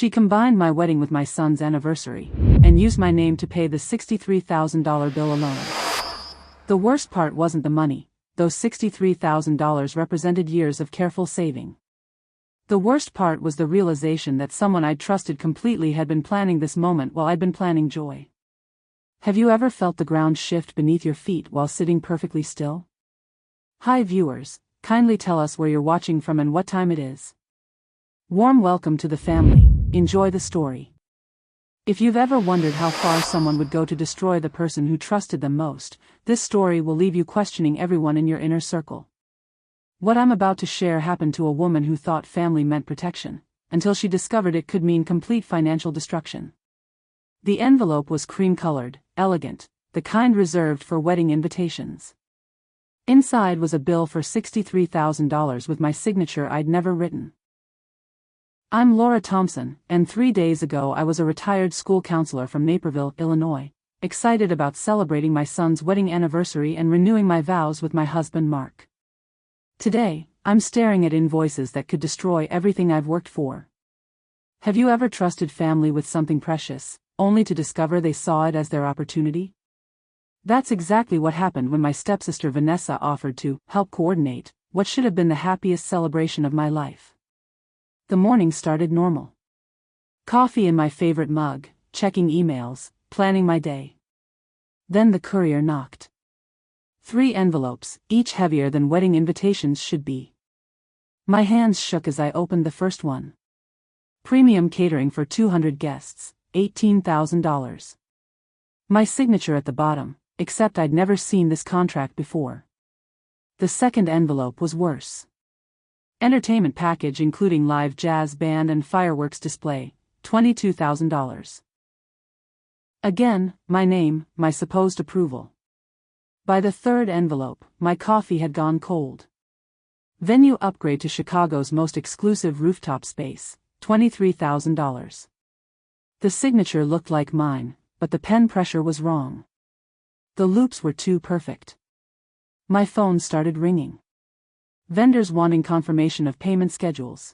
She combined my wedding with my son's anniversary, and used my name to pay the $63,000 bill alone. The worst part wasn't the money. Those $63,000 represented years of careful saving. The worst part was the realization that someone I'd trusted completely had been planning this moment while I'd been planning joy. Have you ever felt the ground shift beneath your feet while sitting perfectly still? Hi viewers, kindly tell us where you're watching from and what time it is. Warm welcome to the family, enjoy the story. If you've ever wondered how far someone would go to destroy the person who trusted them most, this story will leave you questioning everyone in your inner circle. What I'm about to share happened to a woman who thought family meant protection, until she discovered it could mean complete financial destruction. The envelope was cream-colored, elegant, the kind reserved for wedding invitations. Inside was a bill for $63,000 with my signature I'd never written. I'm Laura Thompson, and 3 days ago I was a retired school counselor from Naperville, Illinois, excited about celebrating my son's wedding anniversary and renewing my vows with my husband Mark. Today, I'm staring at invoices that could destroy everything I've worked for. Have you ever trusted family with something precious, only to discover they saw it as their opportunity? That's exactly what happened when my stepsister Vanessa offered to help coordinate what should have been the happiest celebration of my life. The morning started normal. Coffee in my favorite mug, checking emails, planning my day. Then the courier knocked. 3 envelopes, each heavier than wedding invitations should be. My hands shook as I opened the first one. Premium catering for 200 guests, $18,000. My signature at the bottom, except I'd never seen this contract before. The second envelope was worse. Entertainment package including live jazz band and fireworks display, $22,000. Again, my name, my supposed approval. By the third envelope, my coffee had gone cold. Venue upgrade to Chicago's most exclusive rooftop space, $23,000. The signature looked like mine, but the pen pressure was wrong. The loops were too perfect. My phone started ringing. Vendors wanting confirmation of payment schedules.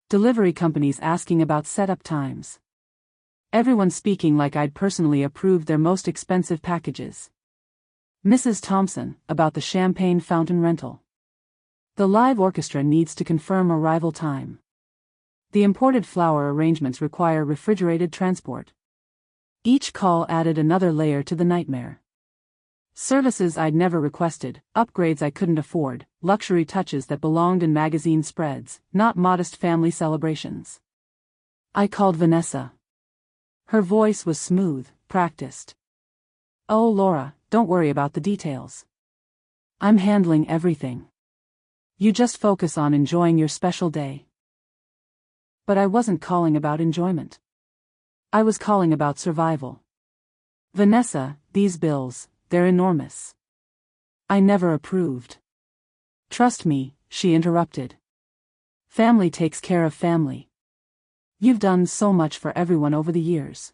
Delivery companies asking about setup times. Everyone speaking like I'd personally approved their most expensive packages. Mrs. Thompson, about the champagne fountain rental. The live orchestra needs to confirm arrival time. The imported flower arrangements require refrigerated transport. Each call added another layer to the nightmare. Services I'd never requested, upgrades I couldn't afford, luxury touches that belonged in magazine spreads, not modest family celebrations. I called Vanessa. Her voice was smooth, practiced. Oh Laura, don't worry about the details. I'm handling everything. You just focus on enjoying your special day. But I wasn't calling about enjoyment. I was calling about survival. Vanessa, these bills, they're enormous. I never approved. Trust me, she interrupted. Family takes care of family. You've done so much for everyone over the years.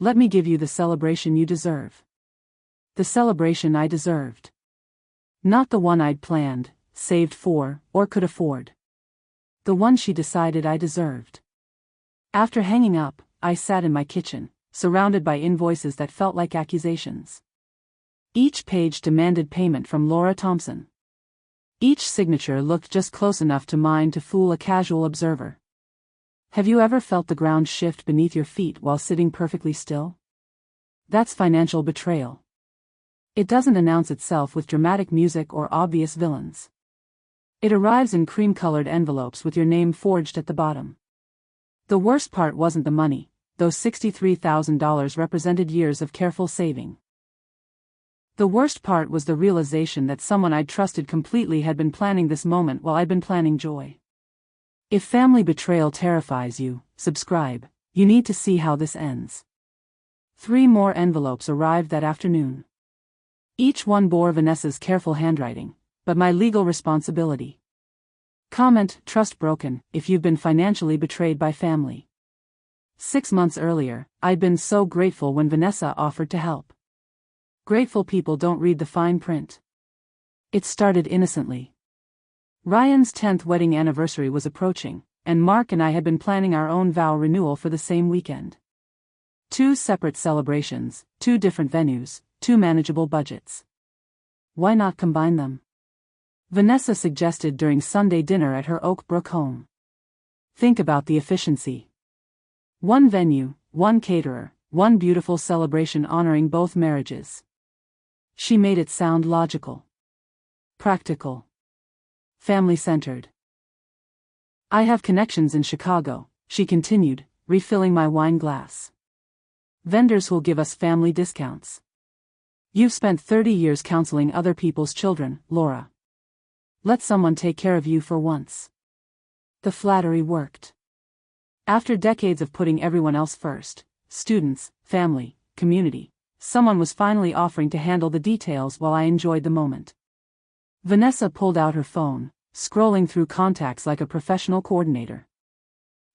Let me give you the celebration you deserve. The celebration I deserved. Not the one I'd planned, saved for, or could afford. The one she decided I deserved. After hanging up, I sat in my kitchen, surrounded by invoices that felt like accusations. Each page demanded payment from Laura Thompson. Each signature looked just close enough to mine to fool a casual observer. Have you ever felt the ground shift beneath your feet while sitting perfectly still? That's financial betrayal. It doesn't announce itself with dramatic music or obvious villains. It arrives in cream-colored envelopes with your name forged at the bottom. The worst part wasn't the money, those $63,000 represented years of careful saving. The worst part was the realization that someone I'd trusted completely had been planning this moment while I'd been planning joy. If family betrayal terrifies you, subscribe, you need to see how this ends. 3 more envelopes arrived that afternoon. Each one bore Vanessa's careful handwriting, but my legal responsibility. Comment, trust broken, if you've been financially betrayed by family. 6 months earlier, I'd been so grateful when Vanessa offered to help. Grateful people don't read the fine print. It started innocently. Ryan's 10th wedding anniversary was approaching, and Mark and I had been planning our own vow renewal for the same weekend. 2 separate celebrations, 2 different venues, 2 manageable budgets. Why not combine them? Vanessa suggested during Sunday dinner at her Oak Brook home. Think about the efficiency. 1 venue, 1 caterer, 1 beautiful celebration honoring both marriages. She made it sound logical. Practical. Family-centered. I have connections in Chicago, she continued, refilling my wine glass. Vendors who'll give us family discounts. You've spent 30 years counseling other people's children, Laura. Let someone take care of you for once. The flattery worked. After decades of putting everyone else first, students, family, community, someone was finally offering to handle the details while I enjoyed the moment. Vanessa pulled out her phone, scrolling through contacts like a professional coordinator.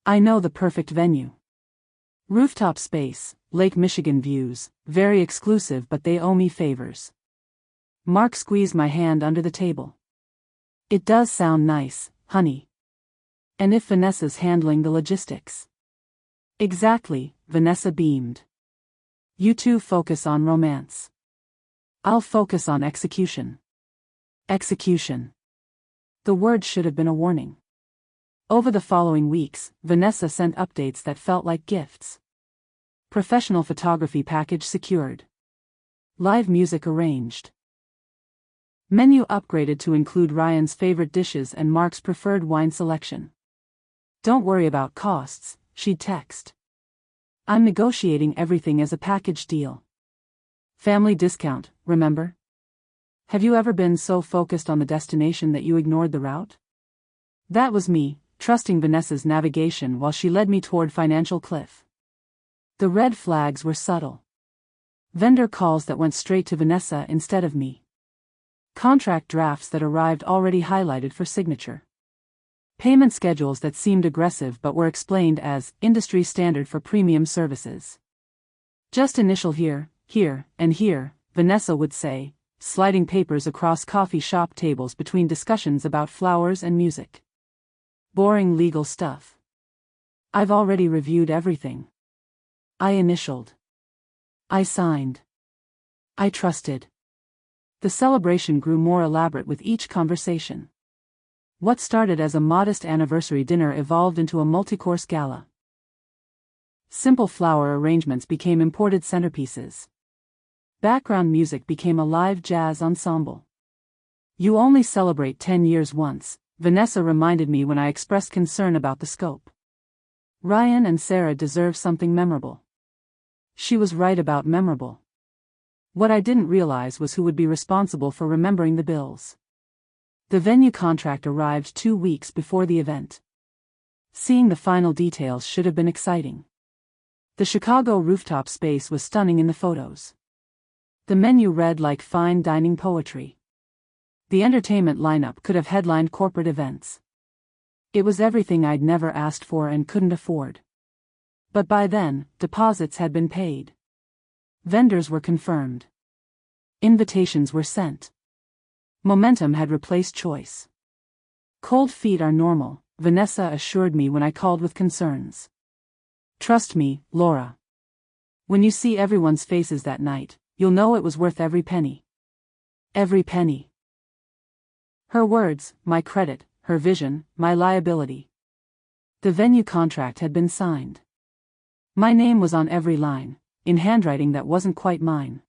I know the perfect venue. Rooftop space, Lake Michigan views, very exclusive, but they owe me favors. Mark squeezed my hand under the table. It does sound nice, honey. And if Vanessa's handling the logistics? Exactly, Vanessa beamed. You two focus on romance. I'll focus on execution. Execution. The word should have been a warning. Over the following weeks, Vanessa sent updates that felt like gifts. Professional photography package secured. Live music arranged. Menu upgraded to include Ryan's favorite dishes and Mark's preferred wine selection. Don't worry about costs, she'd text. I'm negotiating everything as a package deal. Family discount, remember? Have you ever been so focused on the destination that you ignored the route? That was me, trusting Vanessa's navigation while she led me toward financial cliff. The red flags were subtle. Vendor calls that went straight to Vanessa instead of me. Contract drafts that arrived already highlighted for signature. Payment schedules that seemed aggressive but were explained as industry standard for premium services. Just initial here, and here, Vanessa would say, sliding papers across coffee shop tables between discussions about flowers and music. Boring legal stuff. I've already reviewed everything. I initialed. I signed. I trusted. The celebration grew more elaborate with each conversation. What started as a modest anniversary dinner evolved into a multi-course gala. Simple flower arrangements became imported centerpieces. Background music became a live jazz ensemble. You only celebrate 10 years once, Vanessa reminded me when I expressed concern about the scope. Ryan and Sarah deserve something memorable. She was right about memorable. What I didn't realize was who would be responsible for remembering the bills. The venue contract arrived 2 weeks before the event. Seeing the final details should have been exciting. The Chicago rooftop space was stunning in the photos. The menu read like fine dining poetry. The entertainment lineup could have headlined corporate events. It was everything I'd never asked for and couldn't afford. But by then, deposits had been paid. Vendors were confirmed. Invitations were sent. Momentum had replaced choice. Cold feet are normal, Vanessa assured me when I called with concerns. Trust me, Laura. When you see everyone's faces that night, you'll know it was worth every penny. Every penny. Her words, my credit, her vision, my liability. The venue contract had been signed. My name was on every line, in handwriting that wasn't quite mine.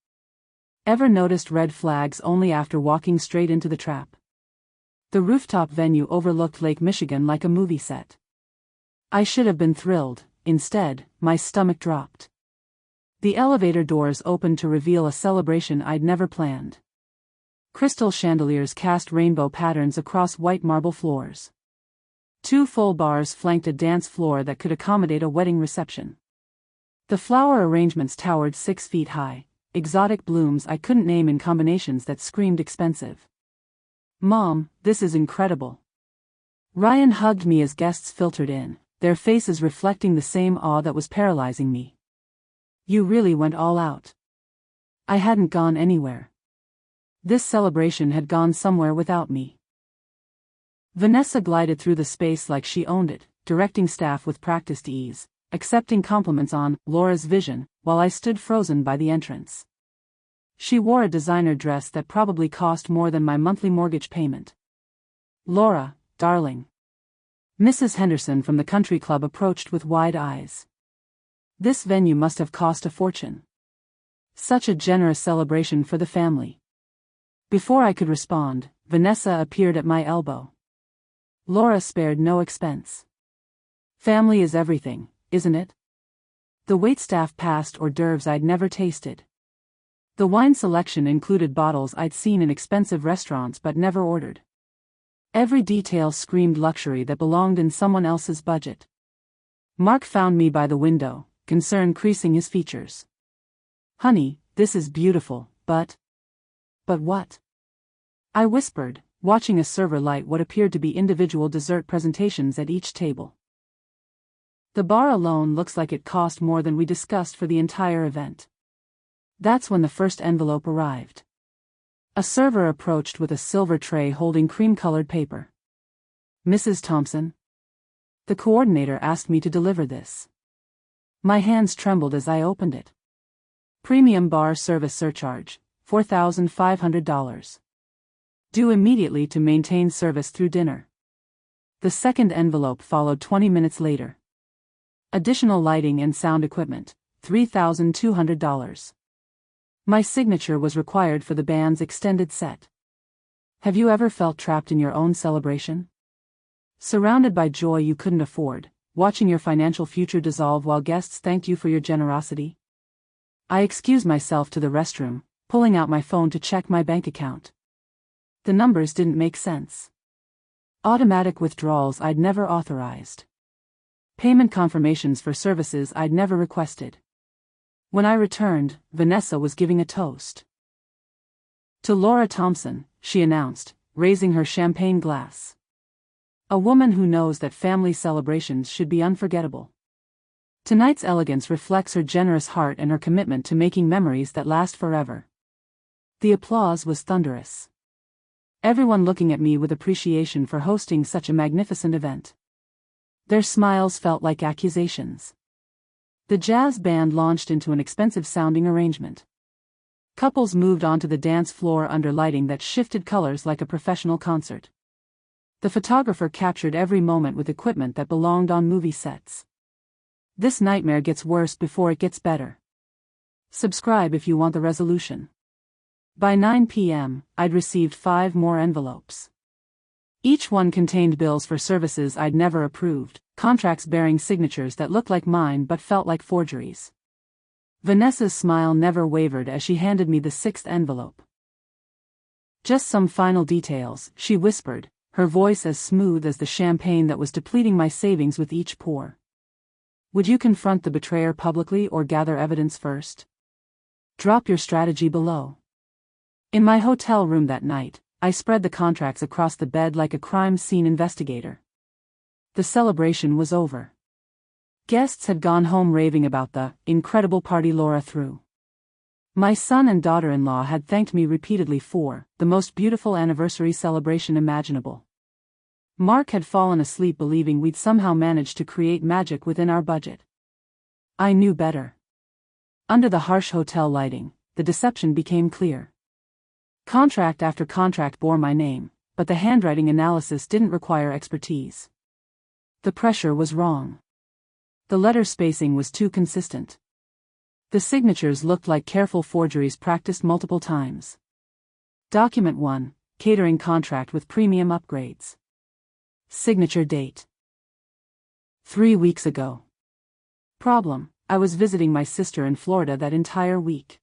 Ever noticed red flags only after walking straight into the trap? The rooftop venue overlooked Lake Michigan like a movie set. I should have been thrilled, instead, my stomach dropped. The elevator doors opened to reveal a celebration I'd never planned. Crystal chandeliers cast rainbow patterns across white marble floors. 2 full bars flanked a dance floor that could accommodate a wedding reception. The flower arrangements towered 6 feet high, exotic blooms I couldn't name in combinations that screamed expensive. Mom, this is incredible. Ryan hugged me as guests filtered in, their faces reflecting the same awe that was paralyzing me. You really went all out. I hadn't gone anywhere. This celebration had gone somewhere without me. Vanessa glided through the space like she owned it, directing staff with practiced ease, accepting compliments on Laura's vision, while I stood frozen by the entrance. She wore a designer dress that probably cost more than my monthly mortgage payment. "Laura, darling." Mrs. Henderson from the country club approached with wide eyes. This venue must have cost a fortune. Such a generous celebration for the family. Before I could respond, Vanessa appeared at my elbow. Laura spared no expense. Family is everything, isn't it? The waitstaff passed hors d'oeuvres I'd never tasted. The wine selection included bottles I'd seen in expensive restaurants but never ordered. Every detail screamed luxury that belonged in someone else's budget. Mark found me by the window, concern creasing his features. "Honey, this is beautiful, but..." "But what?" I whispered, watching a server light what appeared to be individual dessert presentations at each table. "The bar alone looks like it cost more than we discussed for the entire event." That's when the first envelope arrived. A server approached with a silver tray holding cream-colored paper. "Mrs. Thompson?" The coordinator asked me to deliver this. My hands trembled as I opened it. Premium bar service surcharge, $4,500. Due immediately to maintain service through dinner. The second envelope followed 20 minutes later. Additional lighting and sound equipment, $3,200. My signature was required for the band's extended set. Have you ever felt trapped in your own celebration? Surrounded by joy you couldn't afford, watching your financial future dissolve while guests thanked you for your generosity? I excused myself to the restroom, pulling out my phone to check my bank account. The numbers didn't make sense. Automatic withdrawals I'd never authorized. Payment confirmations for services I'd never requested. When I returned, Vanessa was giving a toast. "To Laura Thompson," she announced, raising her champagne glass. "A woman who knows that family celebrations should be unforgettable. Tonight's elegance reflects her generous heart and her commitment to making memories that last forever." The applause was thunderous. Everyone looking at me with appreciation for hosting such a magnificent event. Their smiles felt like accusations. The jazz band launched into an expensive-sounding arrangement. Couples moved onto the dance floor under lighting that shifted colors like a professional concert. The photographer captured every moment with equipment that belonged on movie sets. This nightmare gets worse before it gets better. Subscribe if you want the resolution. By 9 p.m., I'd received 5 more envelopes. Each one contained bills for services I'd never approved, contracts bearing signatures that looked like mine but felt like forgeries. Vanessa's smile never wavered as she handed me the 6th envelope. "Just some final details," she whispered, her voice as smooth as the champagne that was depleting my savings with each pour. "Would you confront the betrayer publicly or gather evidence first? Drop your strategy below." In my hotel room that night, I spread the contracts across the bed like a crime scene investigator. The celebration was over. Guests had gone home raving about the incredible party Laura threw. My son and daughter-in-law had thanked me repeatedly for the most beautiful anniversary celebration imaginable. Mark had fallen asleep believing we'd somehow managed to create magic within our budget. I knew better. Under the harsh hotel lighting, the deception became clear. Contract after contract bore my name, but the handwriting analysis didn't require expertise. The pressure was wrong. The letter spacing was too consistent. The signatures looked like careful forgeries practiced multiple times. Document 1, catering contract with premium upgrades. Signature date: 3 weeks ago. Problem: I was visiting my sister in Florida that entire week.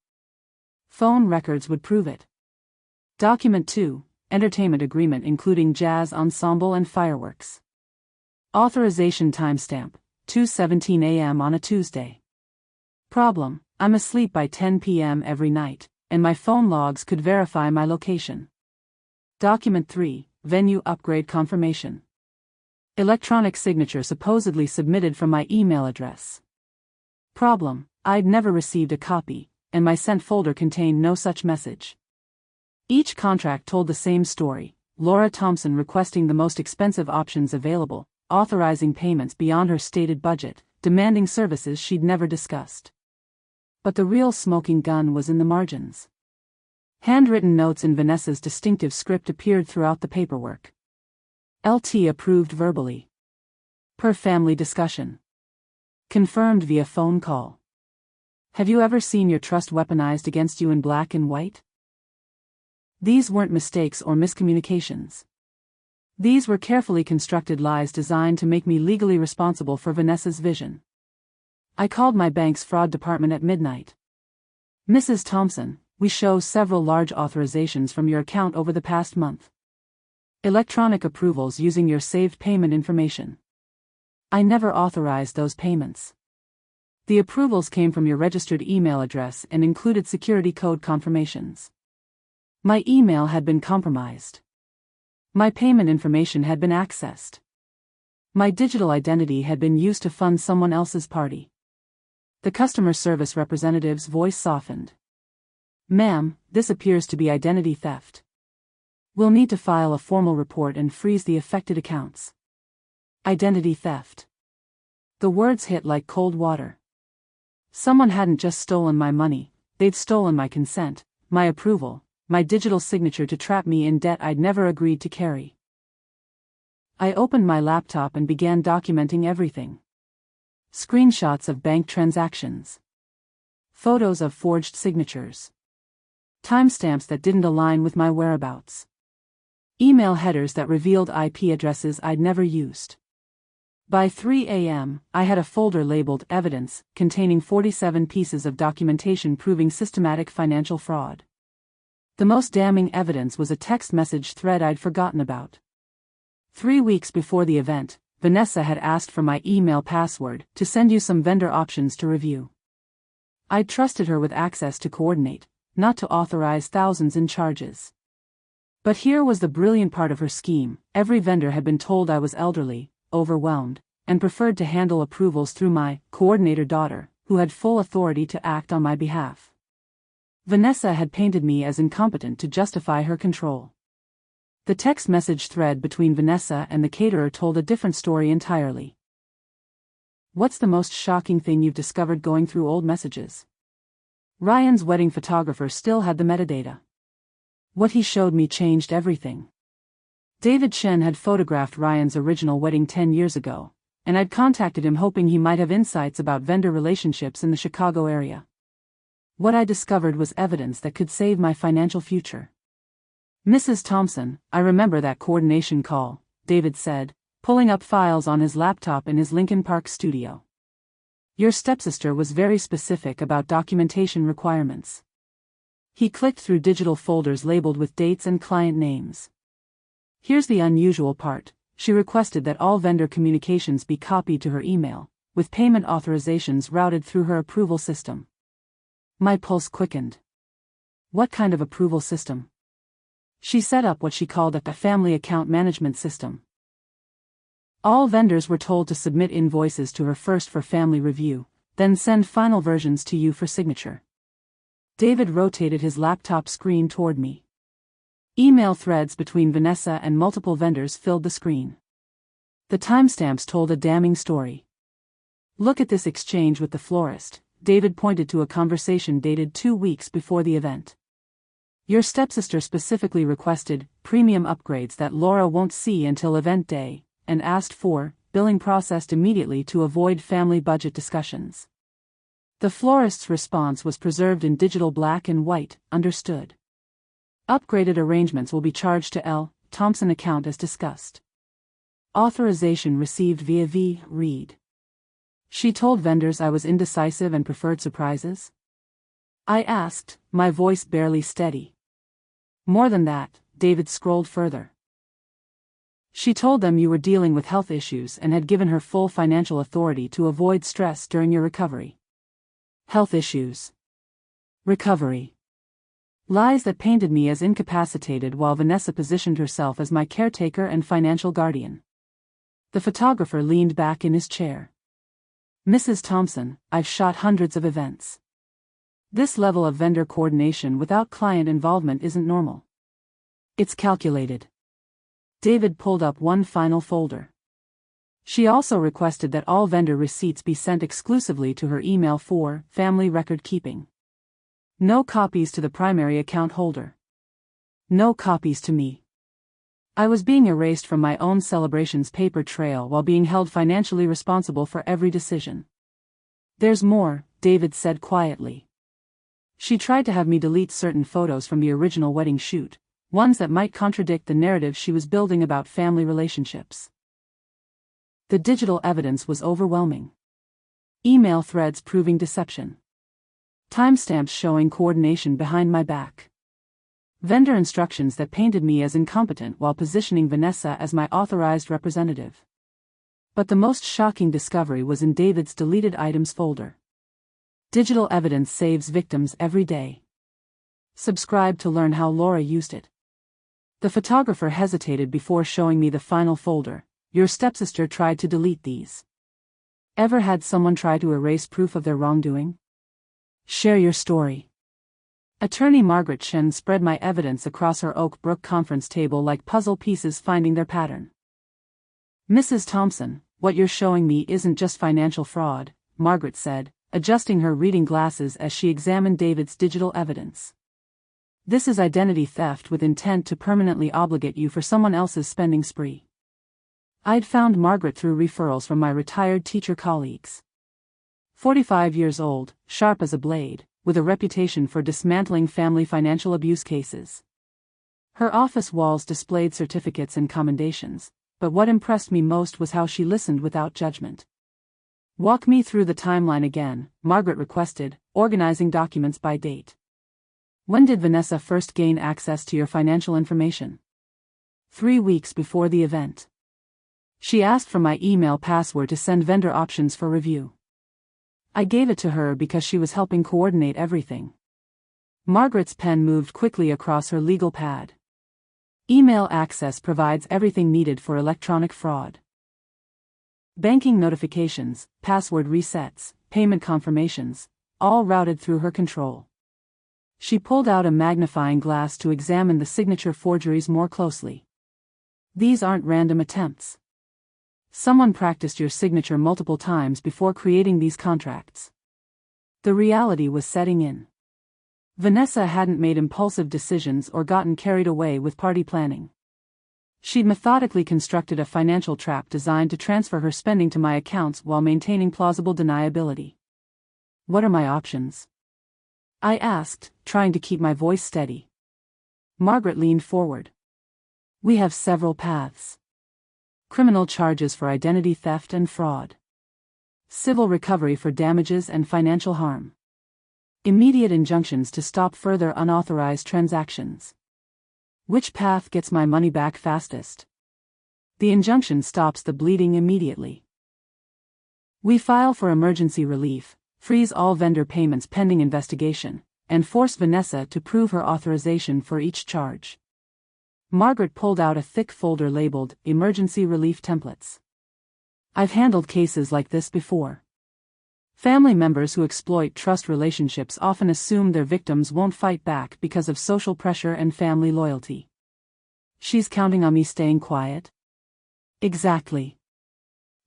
Phone records would prove it. Document 2, entertainment agreement including jazz ensemble and fireworks. Authorization timestamp: 2:17 a.m. on a Tuesday. Problem: I'm asleep by 10 p.m. every night, and my phone logs could verify my location. Document 3, venue upgrade confirmation. Electronic signature supposedly submitted from my email address. Problem: I'd never received a copy, and my sent folder contained no such message. Each contract told the same story: Laura Thompson requesting the most expensive options available, authorizing payments beyond her stated budget, demanding services she'd never discussed. But the real smoking gun was in the margins. Handwritten notes in Vanessa's distinctive script appeared throughout the paperwork. LT approved verbally. Per family discussion. Confirmed via phone call. Have you ever seen your trust weaponized against you in black and white? These weren't mistakes or miscommunications. These were carefully constructed lies designed to make me legally responsible for Vanessa's vision. I called my bank's fraud department at midnight. Mrs. Thompson, we show several large authorizations from your account over the past month. Electronic approvals using your saved payment information. I never authorized those payments. The approvals came from your registered email address and included security code confirmations. My email had been compromised. My payment information had been accessed. My digital identity had been used to fund someone else's party. The customer service representative's voice softened. Ma'am, this appears to be identity theft. We'll need to file a formal report and freeze the affected accounts. Identity theft. The words hit like cold water. Someone hadn't just stolen my money, they'd stolen my consent, my approval, my digital signature to trap me in debt I'd never agreed to carry. I opened my laptop and began documenting everything. Screenshots of bank transactions. Photos of forged signatures. Timestamps that didn't align with my whereabouts. Email headers that revealed IP addresses I'd never used. By 3 a.m., I had a folder labeled Evidence, containing 47 pieces of documentation proving systematic financial fraud. The most damning evidence was a text message thread I'd forgotten about. 3 weeks before the event, Vanessa had asked for my email password to send you some vendor options to review. I'd trusted her with access to coordinate, not to authorize thousands in charges. But here was the brilliant part of her scheme. Every vendor had been told I was elderly, overwhelmed, and preferred to handle approvals through my coordinator daughter, who had full authority to act on my behalf. Vanessa had painted me as incompetent to justify her control. The text message thread between Vanessa and the caterer told a different story entirely. What's the most shocking thing you've discovered going through old messages? Ryan's wedding photographer still had the metadata. What he showed me changed everything. David Shen had photographed Ryan's original wedding 10 years ago, and I'd contacted him hoping he might have insights about vendor relationships in the Chicago area. What I discovered was evidence that could save my financial future. Mrs. Thompson, I remember that coordination call, David said, pulling up files on his laptop in his Lincoln Park studio. Your stepsister was very specific about documentation requirements. He clicked through digital folders labeled with dates and client names. Here's the unusual part. She requested that all vendor communications be copied to her email, with payment authorizations routed through her approval system. My pulse quickened. What kind of approval system? She set up what she called a family account management system. All vendors were told to submit invoices to her first for family review, then send final versions to you for signature. David rotated his laptop screen toward me. Email threads between Vanessa and multiple vendors filled the screen. The timestamps told a damning story. Look at this exchange with the florist. David pointed to a conversation dated 2 weeks before the event. Your stepsister specifically requested premium upgrades that Laura won't see until event day, and asked for billing processed immediately to avoid family budget discussions. The florist's response was preserved in digital black and white, understood. Upgraded arrangements will be charged to L. Thompson account as discussed. Authorization received via V. Read. She told vendors I was indecisive and preferred surprises? I asked, my voice barely steady. More than that, David scrolled further. She told them you were dealing with health issues and had given her full financial authority to avoid stress during your recovery. Health issues. Recovery. Lies that painted me as incapacitated while Vanessa positioned herself as my caretaker and financial guardian. The photographer leaned back in his chair. Mrs. Thompson, I've shot hundreds of events. This level of vendor coordination without client involvement isn't normal. It's calculated. David pulled up one final folder. She also requested that all vendor receipts be sent exclusively to her email for family record keeping. No copies to the primary account holder. No copies to me. I was being erased from my own celebration's paper trail while being held financially responsible for every decision. There's more, David said quietly. She tried to have me delete certain photos from the original wedding shoot, ones that might contradict the narrative she was building about family relationships. The digital evidence was overwhelming. Email threads proving deception. Timestamps showing coordination behind my back. Vendor instructions that painted me as incompetent while positioning Vanessa as my authorized representative. But the most shocking discovery was in David's deleted items folder. Digital evidence saves victims every day. Subscribe to learn how Laura used it. The photographer hesitated before showing me the final folder. Your stepsister tried to delete these. Ever had someone try to erase proof of their wrongdoing? Share your story. Attorney Margaret Shen spread my evidence across her Oak Brook conference table like puzzle pieces finding their pattern. Mrs. Thompson, what you're showing me isn't just financial fraud, Margaret said, adjusting her reading glasses as she examined David's digital evidence. This is identity theft with intent to permanently obligate you for someone else's spending spree. I'd found Margaret through referrals from my retired teacher colleagues. 45 years old, sharp as a blade, with a reputation for dismantling family financial abuse cases. Her office walls displayed certificates and commendations, but what impressed me most was how she listened without judgment. Walk me through the timeline again, Margaret requested, organizing documents by date. When did Vanessa first gain access to your financial information? 3 weeks before the event. She asked for my email password to send vendor options for review. I gave it to her because she was helping coordinate everything. Margaret's pen moved quickly across her legal pad. Email access provides everything needed for electronic fraud. Banking notifications, password resets, payment confirmations, all routed through her control. She pulled out a magnifying glass to examine the signature forgeries more closely. These aren't random attempts. Someone practiced your signature multiple times before creating these contracts. The reality was setting in. Vanessa hadn't made impulsive decisions or gotten carried away with party planning. She'd methodically constructed a financial trap designed to transfer her spending to my accounts while maintaining plausible deniability. What are my options? I asked, trying to keep my voice steady. Margaret leaned forward. We have several paths. Criminal charges for identity theft and fraud. Civil recovery for damages and financial harm. Immediate injunctions to stop further unauthorized transactions. Which path gets my money back fastest? The injunction stops the bleeding immediately. We file for emergency relief, freeze all vendor payments pending investigation, and force Vanessa to prove her authorization for each charge. Margaret pulled out a thick folder labeled Emergency Relief Templates. I've handled cases like this before. Family members who exploit trust relationships often assume their victims won't fight back because of social pressure and family loyalty. She's counting on me staying quiet? Exactly.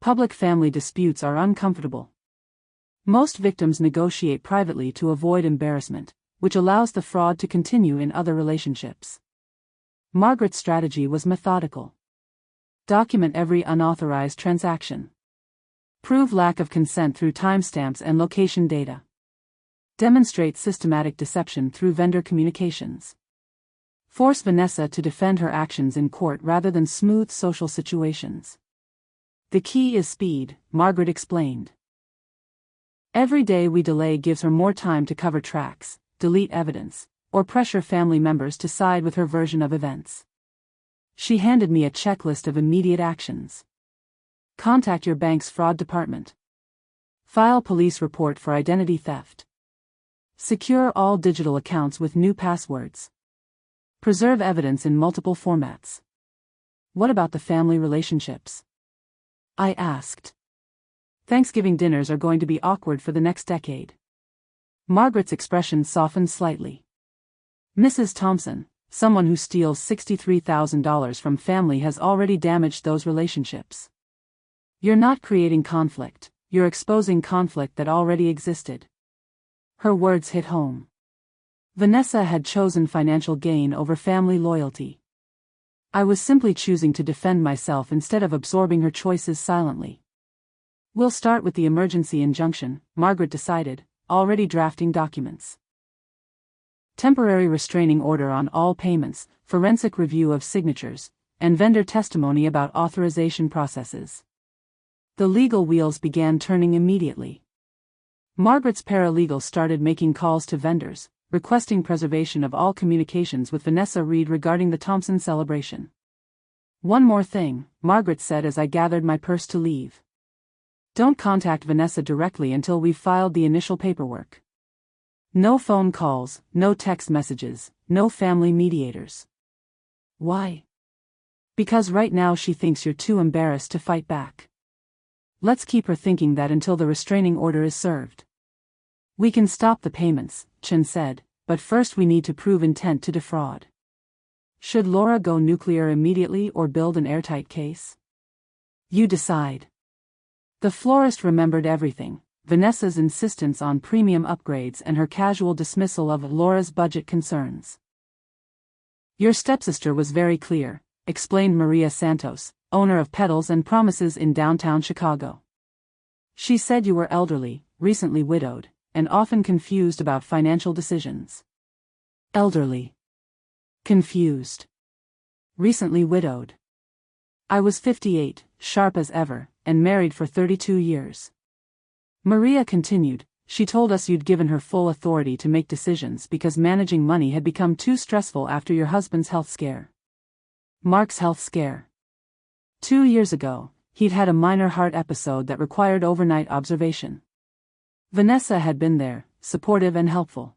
Public family disputes are uncomfortable. Most victims negotiate privately to avoid embarrassment, which allows the fraud to continue in other relationships. Margaret's strategy was methodical. Document every unauthorized transaction. Prove lack of consent through timestamps and location data. Demonstrate systematic deception through vendor communications. Force Vanessa to defend her actions in court rather than smooth social situations. The key is speed, Margaret explained. Every day we delay gives her more time to cover tracks, delete evidence, or pressure family members to side with her version of events. She handed me a checklist of immediate actions. Contact your bank's fraud department. File police report for identity theft. Secure all digital accounts with new passwords. Preserve evidence in multiple formats. What about the family relationships? I asked. Thanksgiving dinners are going to be awkward for the next decade. Margaret's expression softened slightly. Mrs. Thompson, someone who steals $63,000 from family has already damaged those relationships. You're not creating conflict, you're exposing conflict that already existed. Her words hit home. Vanessa had chosen financial gain over family loyalty. I was simply choosing to defend myself instead of absorbing her choices silently. We'll start with the emergency injunction, Margaret decided, already drafting documents. Temporary restraining order on all payments, forensic review of signatures, and vendor testimony about authorization processes. The legal wheels began turning immediately. Margaret's paralegal started making calls to vendors, requesting preservation of all communications with Vanessa Reed regarding the Thompson celebration. One more thing, Margaret said as I gathered my purse to leave. Don't contact Vanessa directly until we've filed the initial paperwork. No phone calls, no text messages, no family mediators. Why? Because right now she thinks you're too embarrassed to fight back. Let's keep her thinking that until the restraining order is served. We can stop the payments, Chen said, but first we need to prove intent to defraud. Should Laura go nuclear immediately or build an airtight case? You decide. The florist remembered everything, Vanessa's insistence on premium upgrades and her casual dismissal of Laura's budget concerns. Your stepsister was very clear, explained Maria Santos, owner of Petals and Promises in downtown Chicago. She said you were elderly, recently widowed, and often confused about financial decisions. Elderly. Confused. Recently widowed. I was 58, sharp as ever, and married for 32 years. Maria continued, she told us you'd given her full authority to make decisions because managing money had become too stressful after your husband's health scare. Mark's health scare. 2 years ago, he'd had a minor heart episode that required overnight observation. Vanessa had been there, supportive and helpful.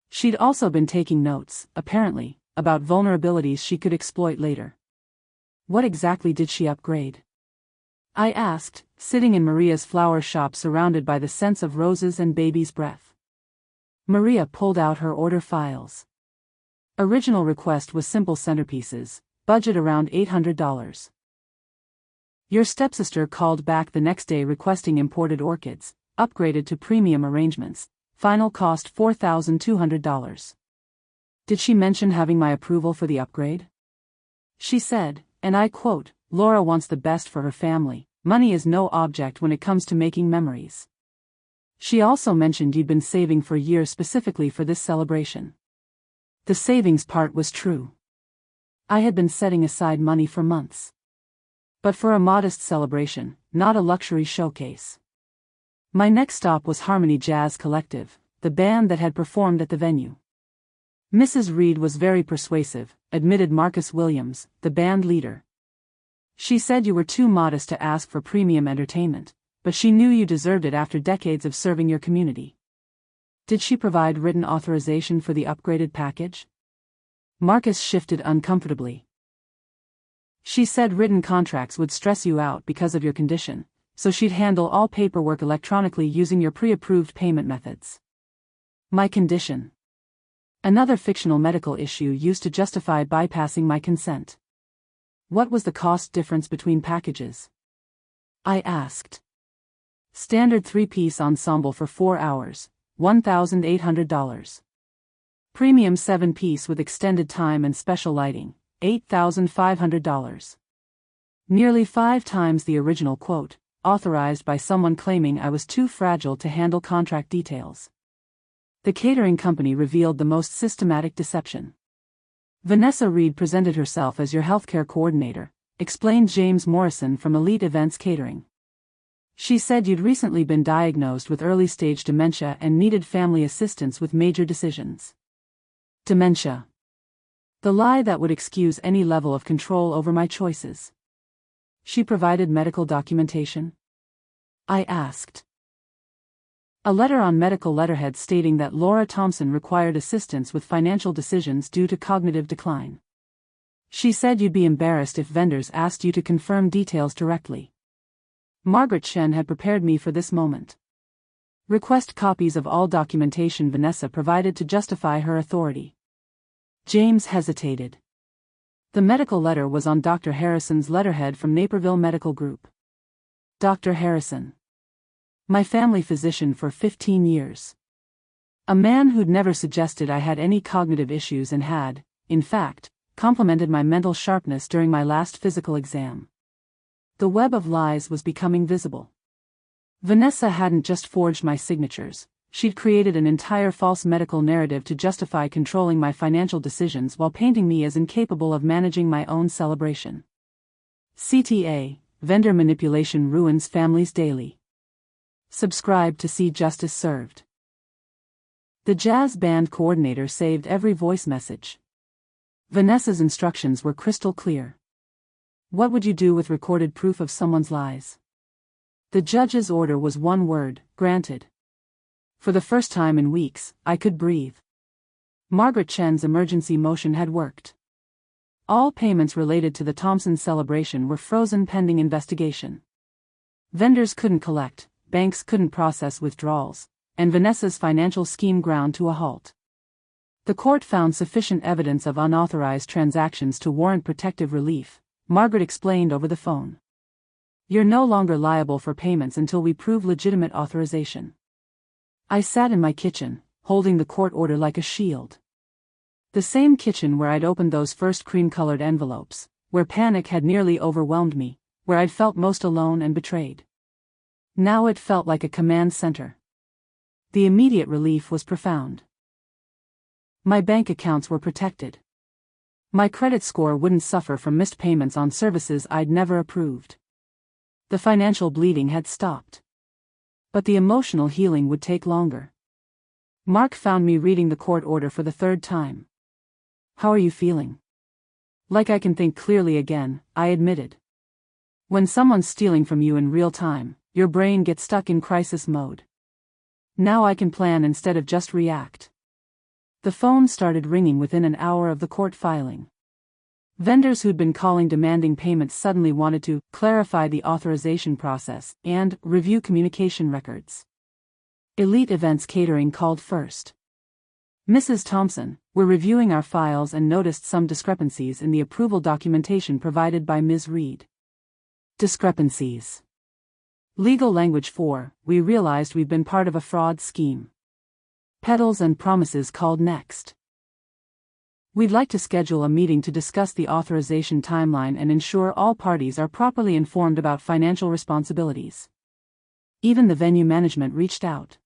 She'd also been taking notes, apparently, about vulnerabilities she could exploit later. What exactly did she upgrade? I asked, sitting in Maria's flower shop surrounded by the scents of roses and baby's breath. Maria pulled out her order files. Original request was simple centerpieces, budget around $800. Your stepsister called back the next day requesting imported orchids, upgraded to premium arrangements, final cost $4,200. Did she mention having my approval for the upgrade? She said, and I quote, Laura wants the best for her family, money is no object when it comes to making memories. She also mentioned you'd been saving for years specifically for this celebration. The savings part was true. I had been setting aside money for months. But for a modest celebration, not a luxury showcase. My next stop was Harmony Jazz Collective, the band that had performed at the venue. Mrs. Reed was very persuasive, admitted Marcus Williams, the band leader. She said you were too modest to ask for premium entertainment, but she knew you deserved it after decades of serving your community. Did she provide written authorization for the upgraded package? Marcus shifted uncomfortably. She said written contracts would stress you out because of your condition, so she'd handle all paperwork electronically using your pre-approved payment methods. My condition. Another fictional medical issue used to justify bypassing my consent. What was the cost difference between packages? I asked. Standard 3-piece ensemble for 4 hours, $1,800. Premium 7-piece with extended time and special lighting, $8,500. Nearly 5 times the original quote, authorized by someone claiming I was too fragile to handle contract details. The catering company revealed the most systematic deception. Vanessa Reed presented herself as your healthcare coordinator, explained James Morrison from Elite Events Catering. She said you'd recently been diagnosed with early-stage dementia and needed family assistance with major decisions. Dementia. The lie that would excuse any level of control over my choices. She provided medical documentation? I asked. A letter on medical letterhead stating that Laura Thompson required assistance with financial decisions due to cognitive decline. She said you'd be embarrassed if vendors asked you to confirm details directly. Margaret Chen had prepared me for this moment. Request copies of all documentation Vanessa provided to justify her authority. James hesitated. The medical letter was on Dr. Harrison's letterhead from Naperville Medical Group. Dr. Harrison. My family physician for 15 years. A man who'd never suggested I had any cognitive issues and had, in fact, complimented my mental sharpness during my last physical exam. The web of lies was becoming visible. Vanessa hadn't just forged my signatures, she'd created an entire false medical narrative to justify controlling my financial decisions while painting me as incapable of managing my own celebration. CTA, Vendor Manipulation Ruins Families Daily. Subscribe to see justice served. The jazz band coordinator saved every voice message. Vanessa's instructions were crystal clear. What would you do with recorded proof of someone's lies? The judge's order was one word: granted. For the first time in weeks, I could breathe. Margaret Chen's emergency motion had worked. All payments related to the Thompson celebration were frozen pending investigation. Vendors couldn't collect, banks couldn't process withdrawals, and Vanessa's financial scheme ground to a halt. The court found sufficient evidence of unauthorized transactions to warrant protective relief, Margaret explained over the phone. You're no longer liable for payments until we prove legitimate authorization. I sat in my kitchen, holding the court order like a shield. The same kitchen where I'd opened those first cream-colored envelopes, where panic had nearly overwhelmed me, where I'd felt most alone and betrayed. Now it felt like a command center. The immediate relief was profound. My bank accounts were protected. My credit score wouldn't suffer from missed payments on services I'd never approved. The financial bleeding had stopped. But the emotional healing would take longer. Mark found me reading the court order for the third time. How are you feeling? Like I can think clearly again, I admitted. When someone's stealing from you in real time, your brain gets stuck in crisis mode. Now I can plan instead of just react. The phone started ringing within an hour of the court filing. Vendors who'd been calling demanding payments suddenly wanted to clarify the authorization process and review communication records. Elite Events Catering called first. Mrs. Thompson, we're reviewing our files and noticed some discrepancies in the approval documentation provided by Ms. Reed. Discrepancies. Legal language 4, we realized we've been part of a fraud scheme. Petals and Promises called next. We'd like to schedule a meeting to discuss the authorization timeline and ensure all parties are properly informed about financial responsibilities. Even the venue management reached out.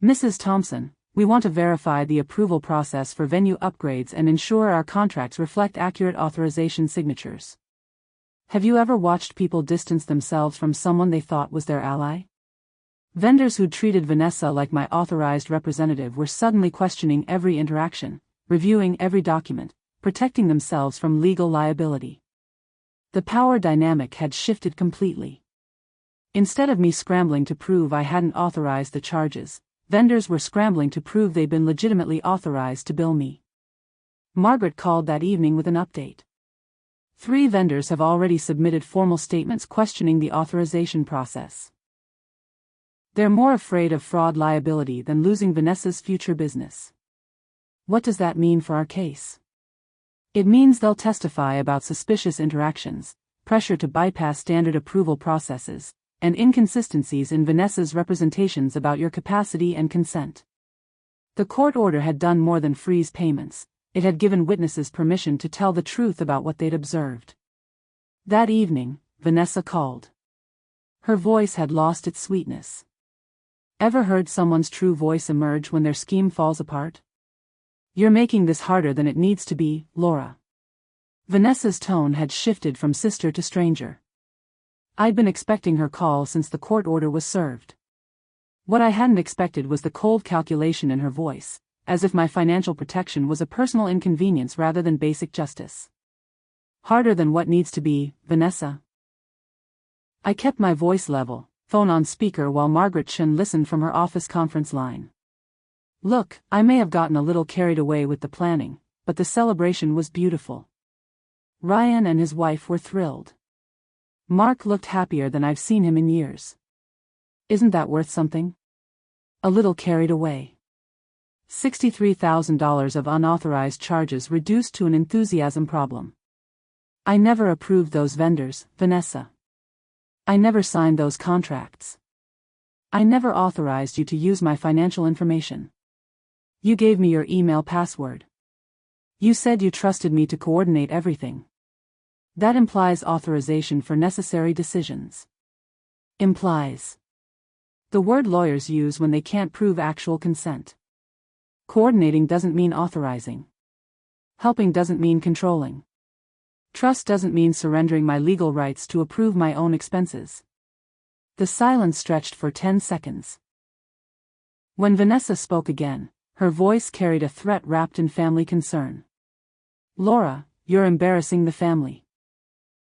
Mrs. Thompson, we want to verify the approval process for venue upgrades and ensure our contracts reflect accurate authorization signatures. Have you ever watched people distance themselves from someone they thought was their ally? Vendors who'd treated Vanessa like my authorized representative were suddenly questioning every interaction, reviewing every document, protecting themselves from legal liability. The power dynamic had shifted completely. Instead of me scrambling to prove I hadn't authorized the charges, vendors were scrambling to prove they'd been legitimately authorized to bill me. Margaret called that evening with an update. 3 vendors have already submitted formal statements questioning the authorization process. They're more afraid of fraud liability than losing Vanessa's future business. What does that mean for our case? It means they'll testify about suspicious interactions, pressure to bypass standard approval processes, and inconsistencies in Vanessa's representations about your capacity and consent. The court order had done more than freeze payments. It had given witnesses permission to tell the truth about what they'd observed. That evening, Vanessa called. Her voice had lost its sweetness. Ever heard someone's true voice emerge when their scheme falls apart? You're making this harder than it needs to be, Laura. Vanessa's tone had shifted from sister to stranger. I'd been expecting her call since the court order was served. What I hadn't expected was the cold calculation in her voice, as if my financial protection was a personal inconvenience rather than basic justice. Harder than what needs to be, Vanessa? I kept my voice level, phone on speaker while Margaret Chen listened from her office conference line. Look, I may have gotten a little carried away with the planning, but the celebration was beautiful. Ryan and his wife were thrilled. Mark looked happier than I've seen him in years. Isn't that worth something? A little carried away. $63,000 of unauthorized charges reduced to an enthusiasm problem. I never approved those vendors, Vanessa. I never signed those contracts. I never authorized you to use my financial information. You gave me your email password. You said you trusted me to coordinate everything. That implies authorization for necessary decisions. Implies. The word lawyers use when they can't prove actual consent. Coordinating doesn't mean authorizing. Helping doesn't mean controlling. Trust doesn't mean surrendering my legal rights to approve my own expenses. The silence stretched for 10 seconds. When Vanessa spoke again, her voice carried a threat wrapped in family concern. Laura, you're embarrassing the family.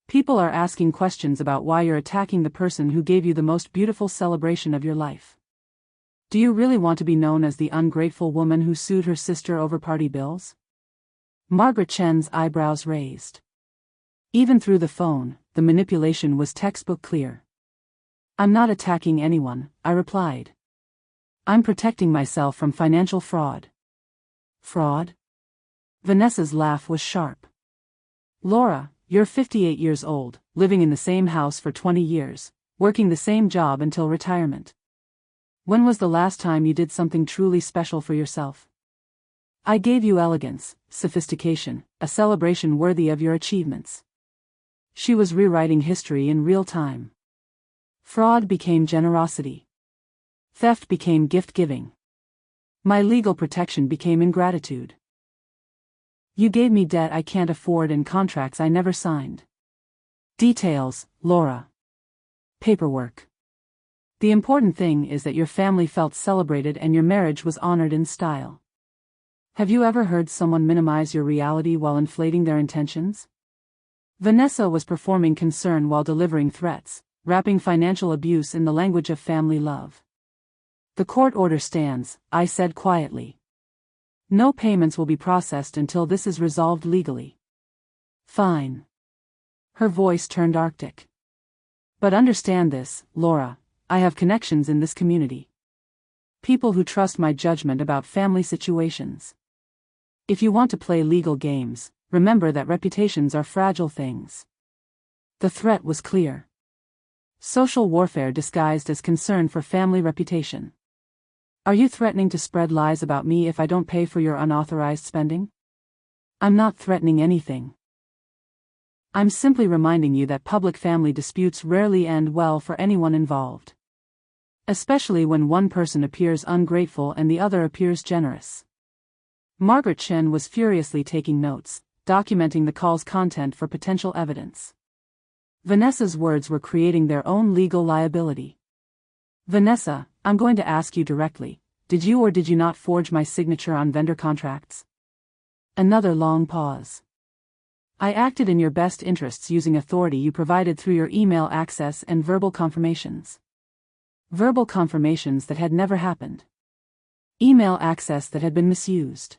People are asking questions about why you're attacking the person who gave you the most beautiful celebration of your life. Do you really want to be known as the ungrateful woman who sued her sister over party bills? Margaret Chen's eyebrows raised. Even through the phone, the manipulation was textbook clear. I'm not attacking anyone, I replied. I'm protecting myself from financial fraud. Fraud? Vanessa's laugh was sharp. Laura, you're 58 years old, living in the same house for 20 years, working the same job until retirement. When was the last time you did something truly special for yourself? I gave you elegance, sophistication, a celebration worthy of your achievements. She was rewriting history in real time. Fraud became generosity. Theft became gift-giving. My legal protection became ingratitude. You gave me debt I can't afford and contracts I never signed. Details, Laura. Paperwork. The important thing is that your family felt celebrated and your marriage was honored in style. Have you ever heard someone minimize your reality while inflating their intentions? Vanessa was performing concern while delivering threats, wrapping financial abuse in the language of family love. The court order stands, I said quietly. No payments will be processed until this is resolved legally. Fine. Her voice turned arctic. But understand this, Laura, I have connections in this community. People who trust my judgment about family situations. If you want to play legal games, remember that reputations are fragile things. The threat was clear. Social warfare disguised as concern for family reputation. Are you threatening to spread lies about me if I don't pay for your unauthorized spending? I'm not threatening anything. I'm simply reminding you that public family disputes rarely end well for anyone involved. Especially when one person appears ungrateful and the other appears generous. Margaret Chen was furiously taking notes, documenting the call's content for potential evidence. Vanessa's words were creating their own legal liability. Vanessa, I'm going to ask you directly, did you or did you not forge my signature on vendor contracts? Another long pause. I acted in your best interests using authority you provided through your email access and verbal confirmations. Verbal confirmations that had never happened. Email access that had been misused.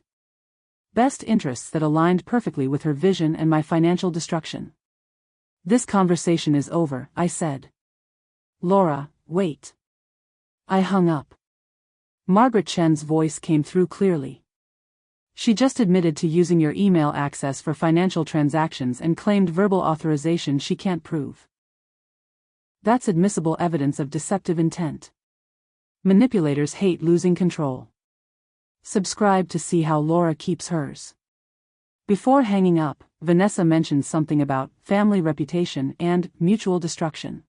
Best interests that aligned perfectly with her vision and my financial destruction. This conversation is over, I said. Laura, wait. I hung up. Margaret Chen's voice came through clearly. She just admitted to using your email access for financial transactions and claimed verbal authorization she can't prove. That's admissible evidence of deceptive intent. Manipulators hate losing control. Subscribe to see how Laura keeps hers. Before hanging up, Vanessa mentioned something about family reputation and mutual destruction.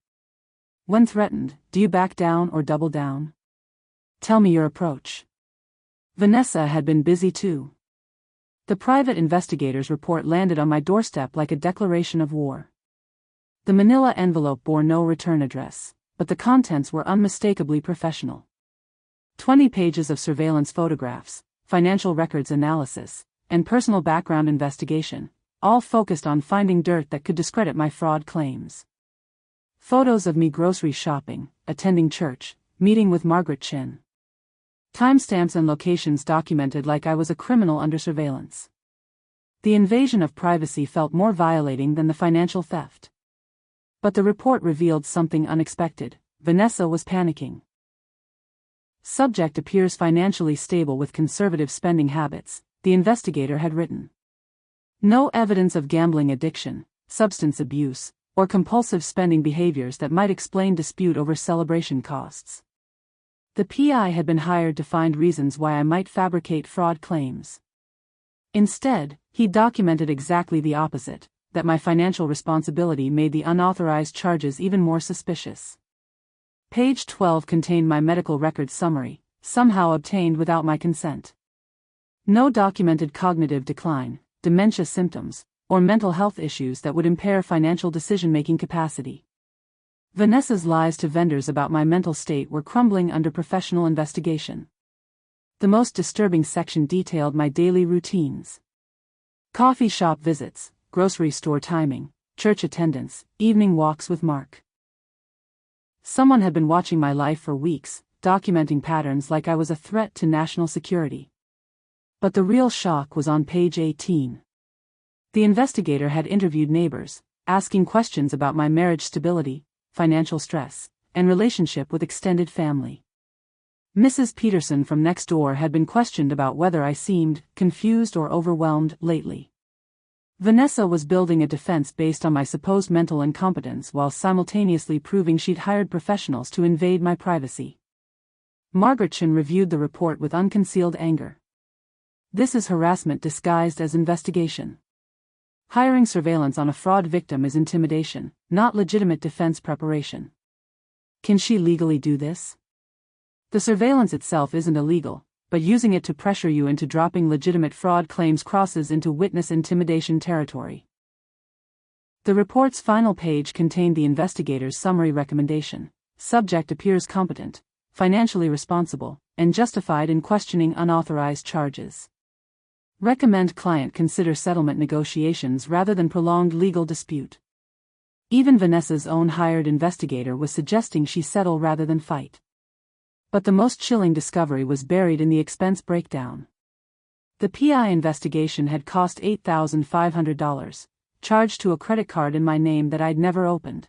When threatened, do you back down or double down? Tell me your approach. Vanessa had been busy too. The private investigator's report landed on my doorstep like a declaration of war. The manila envelope bore no return address, but the contents were unmistakably professional. 20 pages of surveillance photographs, financial records analysis, and personal background investigation, all focused on finding dirt that could discredit my fraud claims. Photos of me grocery shopping, attending church, meeting with Margaret Chen. Timestamps and locations documented like I was a criminal under surveillance. The invasion of privacy felt more violating than the financial theft. But the report revealed something unexpected. Vanessa was panicking. Subject appears financially stable with conservative spending habits, the investigator had written. No evidence of gambling addiction, substance abuse, or compulsive spending behaviors that might explain dispute over celebration costs. The PI had been hired to find reasons why I might fabricate fraud claims. Instead, he documented exactly the opposite, that my financial responsibility made the unauthorized charges even more suspicious. Page 12 contained my medical records summary, somehow obtained without my consent. No documented cognitive decline, dementia symptoms, or mental health issues that would impair financial decision-making capacity. Vanessa's lies to vendors about my mental state were crumbling under professional investigation. The most disturbing section detailed my daily routines. Coffee shop visits, grocery store timing, church attendance, evening walks with Mark. Someone had been watching my life for weeks, documenting patterns like I was a threat to national security. But the real shock was on page 18. The investigator had interviewed neighbors, asking questions about my marriage stability, financial stress, and relationship with extended family. Mrs. Peterson from next door had been questioned about whether I seemed confused or overwhelmed lately. Vanessa was building a defense based on my supposed mental incompetence while simultaneously proving she'd hired professionals to invade my privacy. Margaretchen reviewed the report with unconcealed anger. This is harassment disguised as investigation. Hiring surveillance on a fraud victim is intimidation, not legitimate defense preparation. Can she legally do this? The surveillance itself isn't illegal, but using it to pressure you into dropping legitimate fraud claims crosses into witness intimidation territory. The report's final page contained the investigator's summary recommendation. Subject appears competent, financially responsible, and justified in questioning unauthorized charges. Recommend client consider settlement negotiations rather than prolonged legal dispute. Even Vanessa's own hired investigator was suggesting she settle rather than fight. But the most chilling discovery was buried in the expense breakdown. The PI investigation had cost $8,500, charged to a credit card in my name that I'd never opened.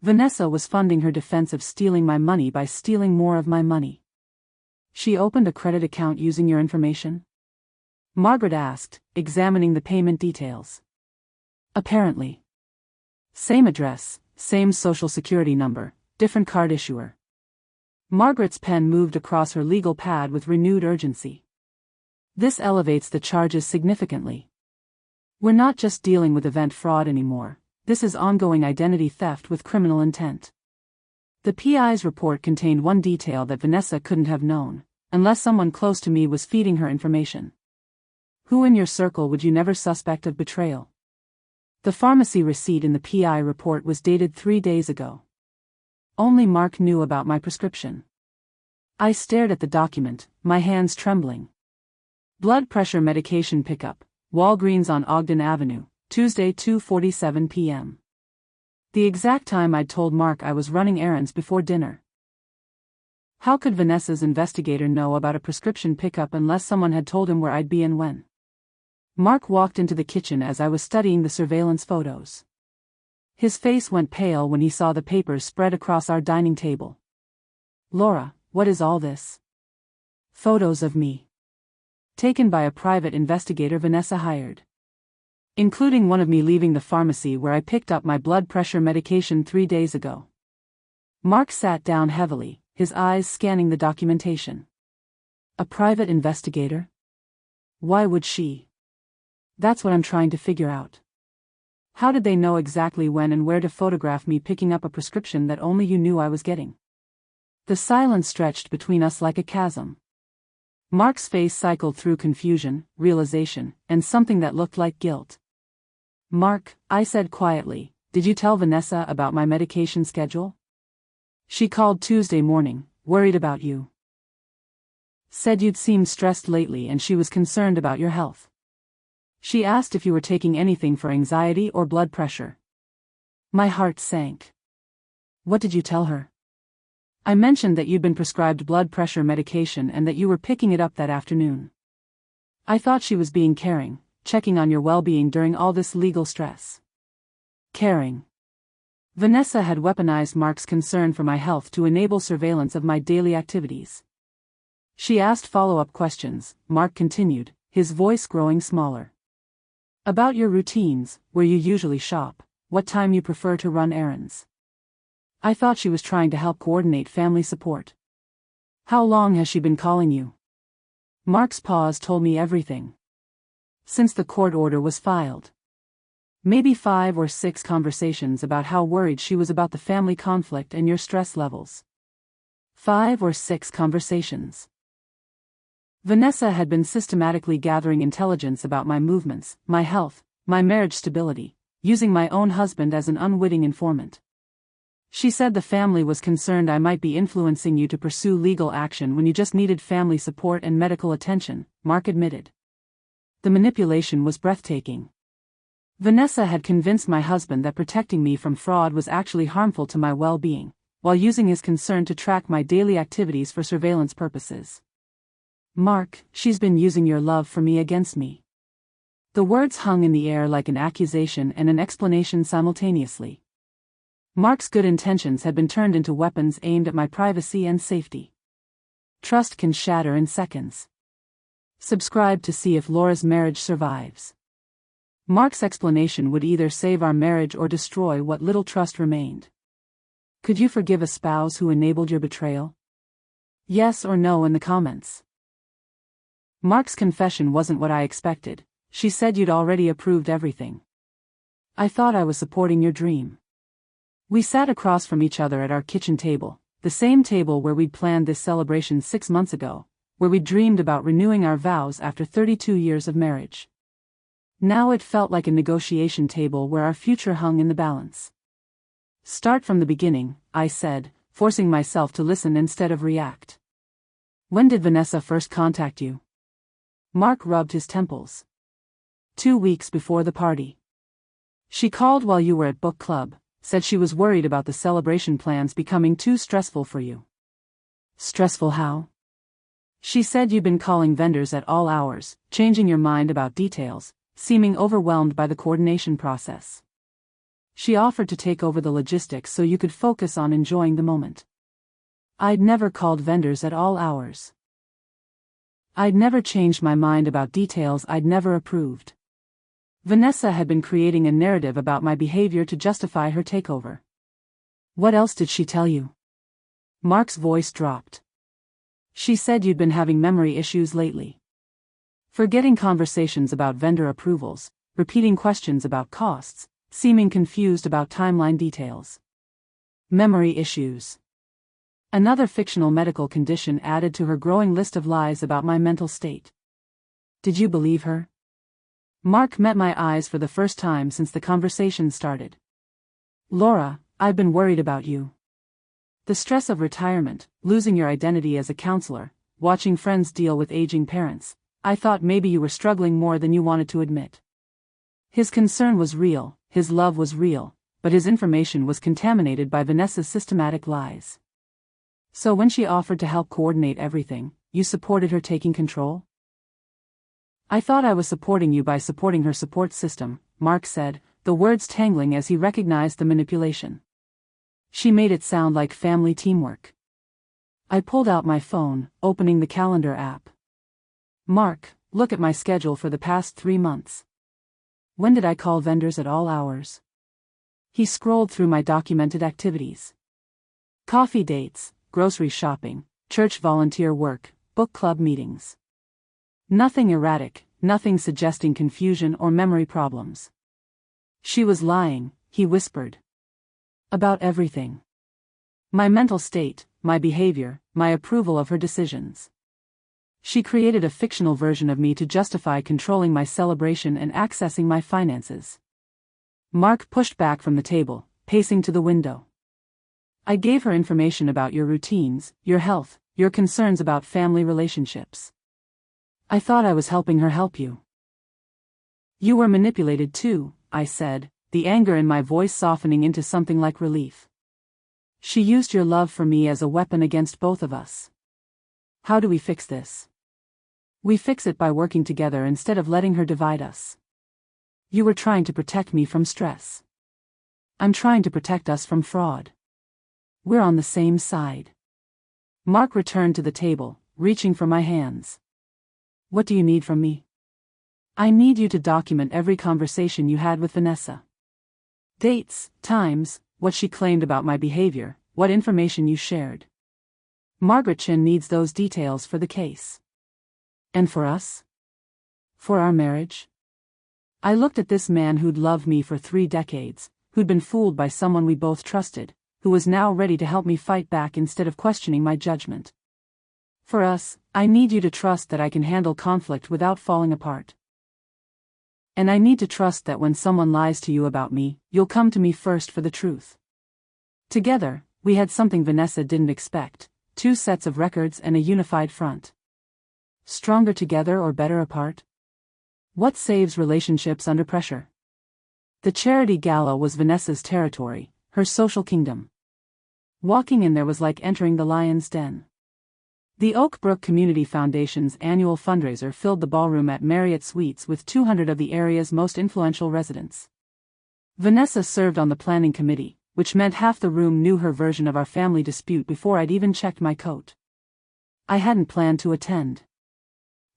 Vanessa was funding her defense of stealing my money by stealing more of my money. She opened a credit account using your information? Margaret asked, examining the payment details. Apparently. Same address, same social security number, different card issuer. Margaret's pen moved across her legal pad with renewed urgency. This elevates the charges significantly. We're not just dealing with event fraud anymore, this is ongoing identity theft with criminal intent. The PI's report contained one detail that Vanessa couldn't have known, unless someone close to me was feeding her information. Who in your circle would you never suspect of betrayal? The pharmacy receipt in the PI report was dated 3 days ago. Only Mark knew about my prescription. I stared at the document, my hands trembling. Blood pressure medication pickup, Walgreens on Ogden Avenue, Tuesday 2:47 p.m. The exact time I'd told Mark I was running errands before dinner. How could Vanessa's investigator know about a prescription pickup unless someone had told him where I'd be and when? Mark walked into the kitchen as I was studying the surveillance photos. His face went pale when he saw the papers spread across our dining table. Laura, what is all this? Photos of me. Taken by a private investigator Vanessa hired. Including one of me leaving the pharmacy where I picked up my blood pressure medication 3 days ago. Mark sat down heavily, his eyes scanning the documentation. A private investigator? Why would she? That's what I'm trying to figure out. How did they know exactly when and where to photograph me picking up a prescription that only you knew I was getting? The silence stretched between us like a chasm. Mark's face cycled through confusion, realization, and something that looked like guilt. Mark, I said quietly, did you tell Vanessa about my medication schedule? She called Tuesday morning, worried about you. Said you'd seemed stressed lately and she was concerned about your health. She asked if you were taking anything for anxiety or blood pressure. My heart sank. What did you tell her? I mentioned that you'd been prescribed blood pressure medication and that you were picking it up that afternoon. I thought she was being caring, checking on your well-being during all this legal stress. Caring. Vanessa had weaponized Mark's concern for my health to enable surveillance of my daily activities. She asked follow-up questions, Mark continued, his voice growing smaller. About your routines, where you usually shop, what time you prefer to run errands. I thought she was trying to help coordinate family support. How long has she been calling you? Mark's pause told me everything. Since the court order was filed. Maybe 5 or 6 conversations about how worried she was about the family conflict and your stress levels. 5 or 6 conversations. Vanessa had been systematically gathering intelligence about my movements, my health, my marriage stability, using my own husband as an unwitting informant. She said the family was concerned I might be influencing you to pursue legal action when you just needed family support and medical attention, Mark admitted. The manipulation was breathtaking. Vanessa had convinced my husband that protecting me from fraud was actually harmful to my well-being, while using his concern to track my daily activities for surveillance purposes. Mark, she's been using your love for me against me. The words hung in the air like an accusation and an explanation simultaneously. Mark's good intentions had been turned into weapons aimed at my privacy and safety. Trust can shatter in seconds. Subscribe to see if Laura's marriage survives. Mark's explanation would either save our marriage or destroy what little trust remained. Could you forgive a spouse who enabled your betrayal? Yes or no in the comments. Mark's confession wasn't what I expected. She said you'd already approved everything. I thought I was supporting your dream. We sat across from each other at our kitchen table, the same table where we'd planned this celebration 6 months ago, where we dreamed about renewing our vows after 32 years of marriage. Now it felt like a negotiation table where our future hung in the balance. Start from the beginning, I said, forcing myself to listen instead of react. When did Vanessa first contact you? Mark rubbed his temples. 2 weeks before the party. She called while you were at book club, said she was worried about the celebration plans becoming too stressful for you. Stressful how? She said you'd been calling vendors at all hours, changing your mind about details, seeming overwhelmed by the coordination process. She offered to take over the logistics so you could focus on enjoying the moment. I'd never called vendors at all hours. I'd never changed my mind about details I'd never approved. Vanessa had been creating a narrative about my behavior to justify her takeover. What else did she tell you? Mark's voice dropped. She said you'd been having memory issues lately. Forgetting conversations about vendor approvals, repeating questions about costs, seeming confused about timeline details. Memory issues. Another fictional medical condition added to her growing list of lies about my mental state. Did you believe her? Mark met my eyes for the first time since the conversation started. Laura, I've been worried about you. The stress of retirement, losing your identity as a counselor, watching friends deal with aging parents, I thought maybe you were struggling more than you wanted to admit. His concern was real, his love was real, but his information was contaminated by Vanessa's systematic lies. So when she offered to help coordinate everything, you supported her taking control? I thought I was supporting you by supporting her support system, Mark said, the words tangling as he recognized the manipulation. She made it sound like family teamwork. I pulled out my phone, opening the calendar app. Mark, look at my schedule for the past 3 months. When did I call vendors at all hours? He scrolled through my documented activities. Coffee dates, grocery shopping, church volunteer work, book club meetings. Nothing erratic, nothing suggesting confusion or memory problems. She was lying, he whispered. About everything. My mental state, my behavior, my approval of her decisions. She created a fictional version of me to justify controlling my celebration and accessing my finances. Mark pushed back from the table, pacing to the window. I gave her information about your routines, your health, your concerns about family relationships. I thought I was helping her help you. You were manipulated too, I said, the anger in my voice softening into something like relief. She used your love for me as a weapon against both of us. How do we fix this? We fix it by working together instead of letting her divide us. You were trying to protect me from stress. I'm trying to protect us from fraud. We're on the same side. Mark returned to the table, reaching for my hands. What do you need from me? I need you to document every conversation you had with Vanessa. Dates, times, what she claimed about my behavior, what information you shared. Margaret Chin needs those details for the case. And for us? For our marriage? I looked at this man who'd loved me for 3 decades, who'd been fooled by someone we both trusted, who was now ready to help me fight back instead of questioning my judgment. For us, I need you to trust that I can handle conflict without falling apart. And I need to trust that when someone lies to you about me, you'll come to me first for the truth. Together, we had something Vanessa didn't expect: 2 sets of records and a unified front. Stronger together or better apart? What saves relationships under pressure? The charity gala was Vanessa's territory, her social kingdom. Walking in there was like entering the lion's den. The Oak Brook Community Foundation's annual fundraiser filled the ballroom at Marriott Suites with 200 of the area's most influential residents. Vanessa served on the planning committee, which meant half the room knew her version of our family dispute before I'd even checked my coat. I hadn't planned to attend.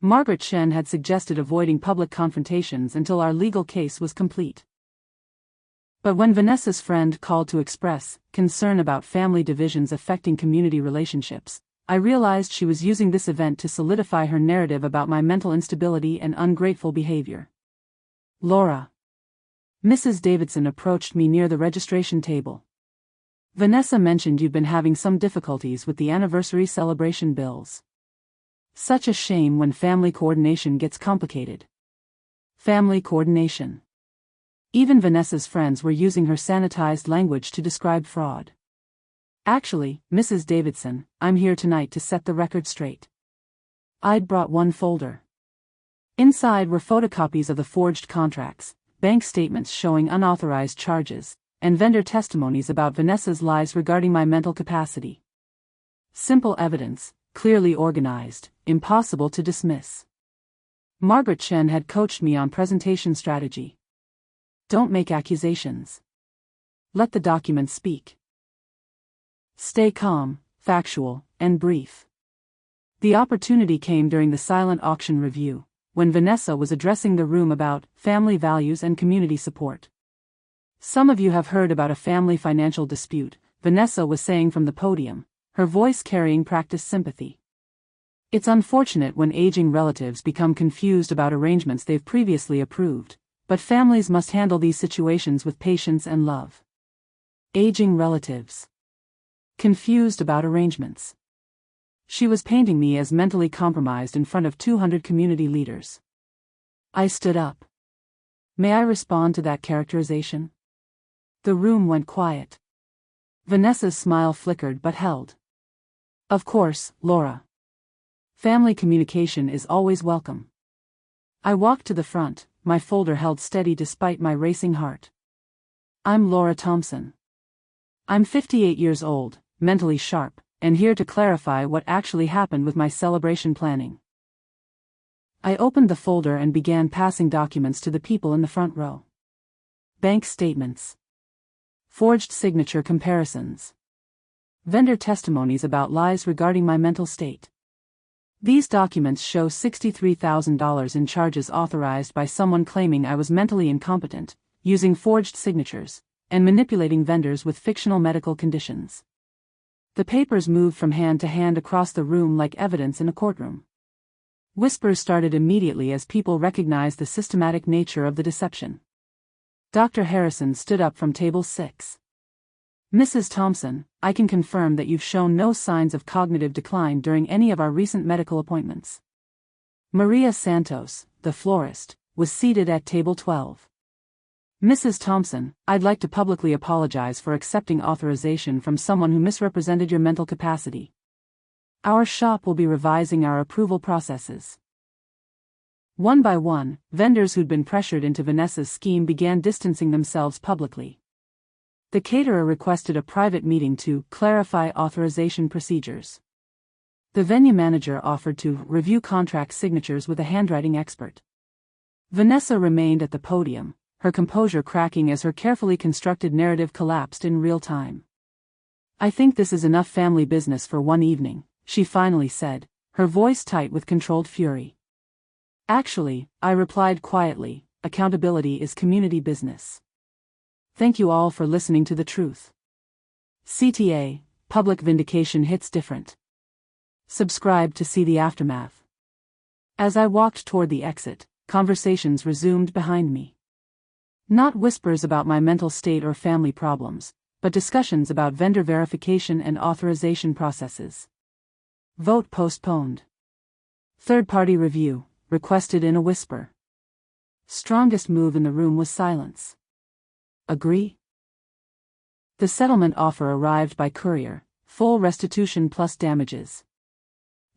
Margaret Chen had suggested avoiding public confrontations until our legal case was complete. But when Vanessa's friend called to express concern about family divisions affecting community relationships, I realized she was using this event to solidify her narrative about my mental instability and ungrateful behavior. Laura. Mrs. Davidson approached me near the registration table. Vanessa mentioned you've been having some difficulties with the anniversary celebration bills. Such a shame when family coordination gets complicated. Family coordination. Even Vanessa's friends were using her sanitized language to describe fraud. Actually, Mrs. Davidson, I'm here tonight to set the record straight. I'd brought one folder. Inside were photocopies of the forged contracts, bank statements showing unauthorized charges, and vendor testimonies about Vanessa's lies regarding my mental capacity. Simple evidence, clearly organized, impossible to dismiss. Margaret Chen had coached me on presentation strategy. Don't make accusations. Let the documents speak. Stay calm, factual, and brief. The opportunity came during the silent auction review, when Vanessa was addressing the room about family values and community support. Some of you have heard about a family financial dispute, Vanessa was saying from the podium, her voice carrying practiced sympathy. It's unfortunate when aging relatives become confused about arrangements they've previously approved, but families must handle these situations with patience and love. Aging relatives. Confused about arrangements. She was painting me as mentally compromised in front of 200 community leaders. I stood up. May I respond to that characterization? The room went quiet. Vanessa's smile flickered but held. Of course, Laura. Family communication is always welcome. I walked to the front, my folder held steady despite my racing heart. I'm Laura Thompson. I'm 58 years old, mentally sharp, and here to clarify what actually happened with my celebration planning. I opened the folder and began passing documents to the people in the front row. Bank statements. Forged signature comparisons. Vendor testimonies about lies regarding my mental state. These documents show $63,000 in charges authorized by someone claiming I was mentally incompetent, using forged signatures, and manipulating vendors with fictional medical conditions. The papers moved from hand to hand across the room like evidence in a courtroom. Whispers started immediately as people recognized the systematic nature of the deception. Dr. Harrison stood up from table 6. Mrs. Thompson, I can confirm that you've shown no signs of cognitive decline during any of our recent medical appointments. Maria Santos, the florist, was seated at table 12. Mrs. Thompson, I'd like to publicly apologize for accepting authorization from someone who misrepresented your mental capacity. Our shop will be revising our approval processes. One by one, vendors who'd been pressured into Vanessa's scheme began distancing themselves publicly. The caterer requested a private meeting to clarify authorization procedures. The venue manager offered to review contract signatures with a handwriting expert. Vanessa remained at the podium, her composure cracking as her carefully constructed narrative collapsed in real time. I think this is enough family business for one evening, she finally said, her voice tight with controlled fury. Actually, I replied quietly, accountability is community business. Thank you all for listening to the truth. CTA, public vindication hits different. Subscribe to see the aftermath. As I walked toward the exit, conversations resumed behind me. Not whispers about my mental state or family problems, but discussions about vendor verification and authorization processes. Vote postponed. Third-party review, requested in a whisper. Strongest move in the room was silence. Agree? The settlement offer arrived by courier, full restitution plus damages.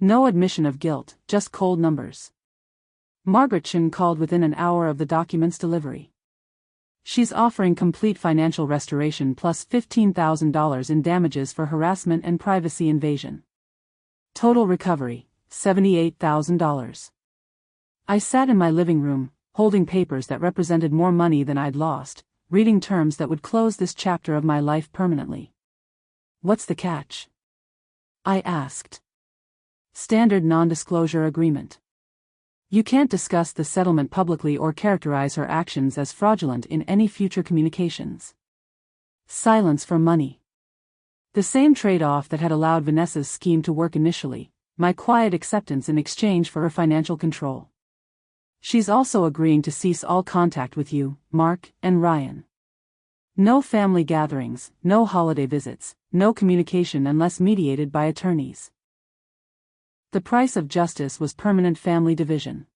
No admission of guilt, just cold numbers. Margaret Chin called within an hour of the document's delivery. She's offering complete financial restoration plus $15,000 in damages for harassment and privacy invasion. Total recovery, $78,000. I sat in my living room, holding papers that represented more money than I'd lost, reading terms that would close this chapter of my life permanently. What's the catch? I asked. Standard non-disclosure agreement. You can't discuss the settlement publicly or characterize her actions as fraudulent in any future communications. Silence for money. The same trade-off that had allowed Vanessa's scheme to work initially, my quiet acceptance in exchange for her financial control. She's also agreeing to cease all contact with you, Mark, and Ryan. No family gatherings, no holiday visits, no communication unless mediated by attorneys. The price of justice was permanent family division.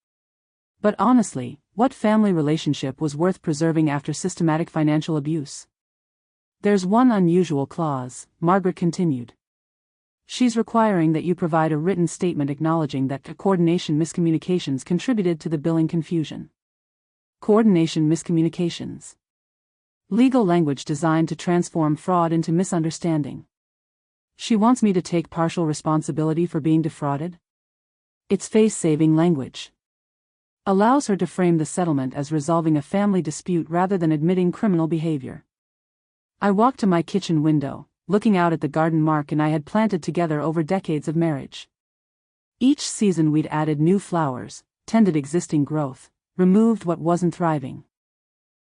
But honestly, what family relationship was worth preserving after systematic financial abuse? There's one unusual clause, Margaret continued. She's requiring that you provide a written statement acknowledging that coordination miscommunications contributed to the billing confusion. Coordination miscommunications. Legal language designed to transform fraud into misunderstanding. She wants me to take partial responsibility for being defrauded? It's face-saving language. Allows her to frame the settlement as resolving a family dispute rather than admitting criminal behavior. I walked to my kitchen window, looking out at the garden Mark and I had planted together over decades of marriage. Each season we'd added new flowers, tended existing growth, removed what wasn't thriving.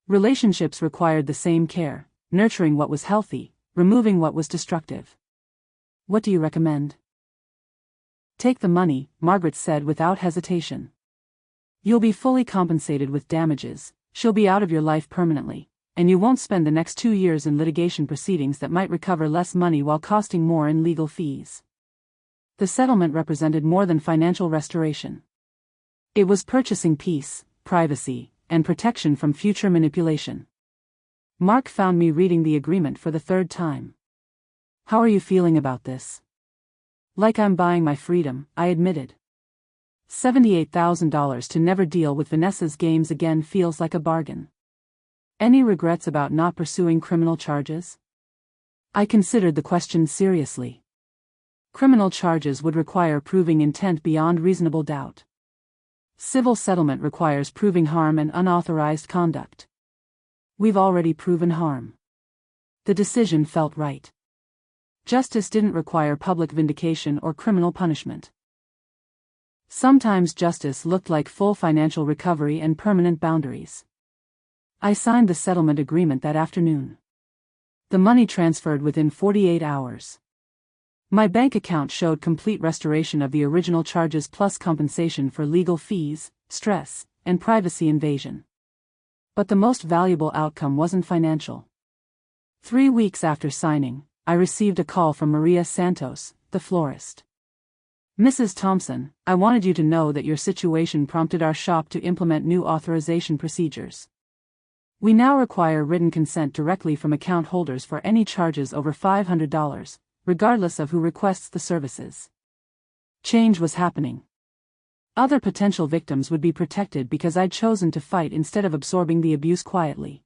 Relationships required the same care, nurturing what was healthy, removing what was destructive. What do you recommend? Take the money, Margaret said without hesitation. You'll be fully compensated with damages, she'll be out of your life permanently, and you won't spend the next 2 years in litigation proceedings that might recover less money while costing more in legal fees. The settlement represented more than financial restoration. It was purchasing peace, privacy, and protection from future manipulation. Mark found me reading the agreement for the third time. How are you feeling about this? Like I'm buying my freedom, I admitted. $78,000 to never deal with Vanessa's games again feels like a bargain. Any regrets about not pursuing criminal charges? I considered the question seriously. Criminal charges would require proving intent beyond reasonable doubt. Civil settlement requires proving harm and unauthorized conduct. We've already proven harm. The decision felt right. Justice didn't require public vindication or criminal punishment. Sometimes justice looked like full financial recovery and permanent boundaries. I signed the settlement agreement that afternoon. The money transferred within 48 hours. My bank account showed complete restoration of the original charges plus compensation for legal fees, stress, and privacy invasion. But the most valuable outcome wasn't financial. 3 weeks after signing, I received a call from Maria Santos, the florist. Mrs. Thompson, I wanted you to know that your situation prompted our shop to implement new authorization procedures. We now require written consent directly from account holders for any charges over $500, regardless of who requests the services. Change was happening. Other potential victims would be protected because I'd chosen to fight instead of absorbing the abuse quietly.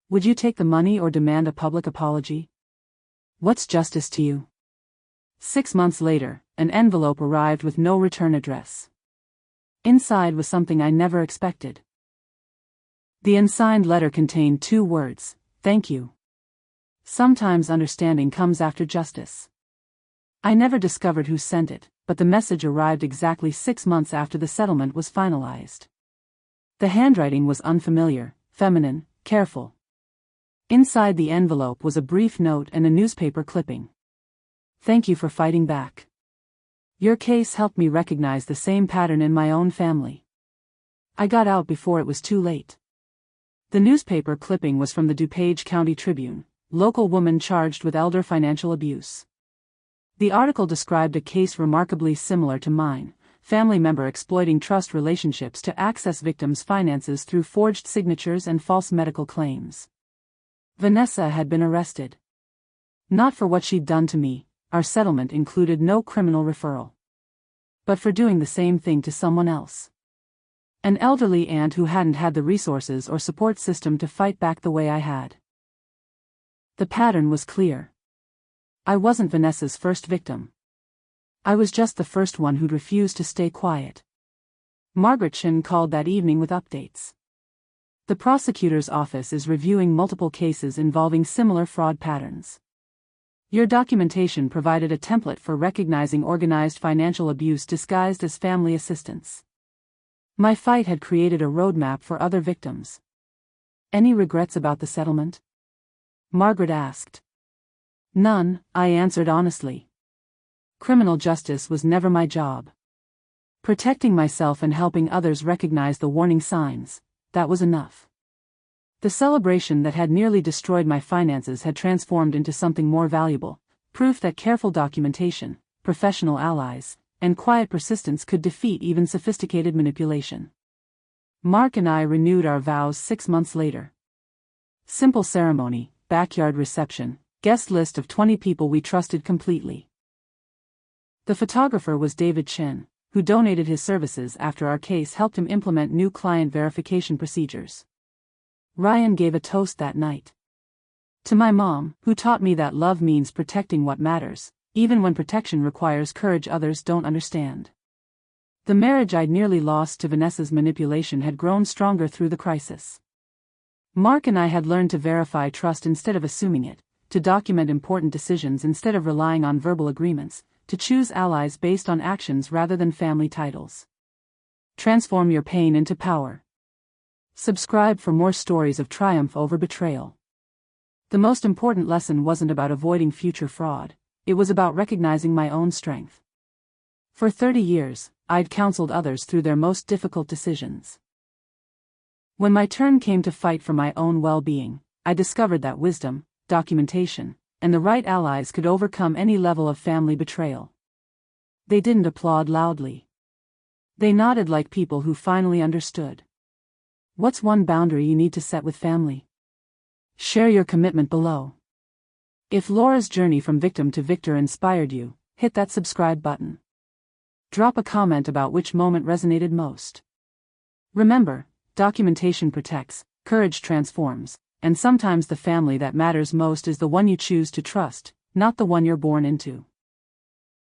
Would you take the money or demand a public apology? What's justice to you? 6 months later, an envelope arrived with no return address. Inside was something I never expected. The unsigned letter contained 2 words, "Thank you." Sometimes understanding comes after justice. I never discovered who sent it, but the message arrived exactly 6 months after the settlement was finalized. The handwriting was unfamiliar, feminine, careful. Inside the envelope was a brief note and a newspaper clipping. "Thank you for fighting back. Your case helped me recognize the same pattern in my own family. I got out before it was too late." The newspaper clipping was from the DuPage County Tribune, local woman charged with elder financial abuse. The article described a case remarkably similar to mine, family member exploiting trust relationships to access victims' finances through forged signatures and false medical claims. Vanessa had been arrested. Not for what she'd done to me, our settlement included no criminal referral. But for doing the same thing to someone else. An elderly aunt who hadn't had the resources or support system to fight back the way I had. The pattern was clear. I wasn't Vanessa's first victim. I was just the first one who'd refused to stay quiet. Margaret Shin called that evening with updates. The prosecutor's office is reviewing multiple cases involving similar fraud patterns. Your documentation provided a template for recognizing organized financial abuse disguised as family assistance. My fight had created a roadmap for other victims. Any regrets about the settlement? Margaret asked. None, I answered honestly. Criminal justice was never my job. Protecting myself and helping others recognize the warning signs, that was enough. The celebration that had nearly destroyed my finances had transformed into something more valuable, proof that careful documentation, professional allies, and quiet persistence could defeat even sophisticated manipulation. Mark and I renewed our vows 6 months later. Simple ceremony, backyard reception, guest list of 20 people we trusted completely. The photographer was David Chen, who donated his services after our case helped him implement new client verification procedures. Ryan gave a toast that night. To my mom, who taught me that love means protecting what matters, even when protection requires courage others don't understand. The marriage I'd nearly lost to Vanessa's manipulation had grown stronger through the crisis. Mark and I had learned to verify trust instead of assuming it, to document important decisions instead of relying on verbal agreements, to choose allies based on actions rather than family titles. Transform your pain into power. Subscribe for more stories of triumph over betrayal. The most important lesson wasn't about avoiding future fraud, it was about recognizing my own strength. For 30 years, I'd counseled others through their most difficult decisions. When my turn came to fight for my own well-being, I discovered that wisdom, documentation, and the right allies could overcome any level of family betrayal. They didn't applaud loudly. They nodded like people who finally understood. What's one boundary you need to set with family? Share your commitment below. If Laura's journey from victim to victor inspired you, hit that subscribe button. Drop a comment about which moment resonated most. Remember, documentation protects, courage transforms, and sometimes the family that matters most is the one you choose to trust, not the one you're born into.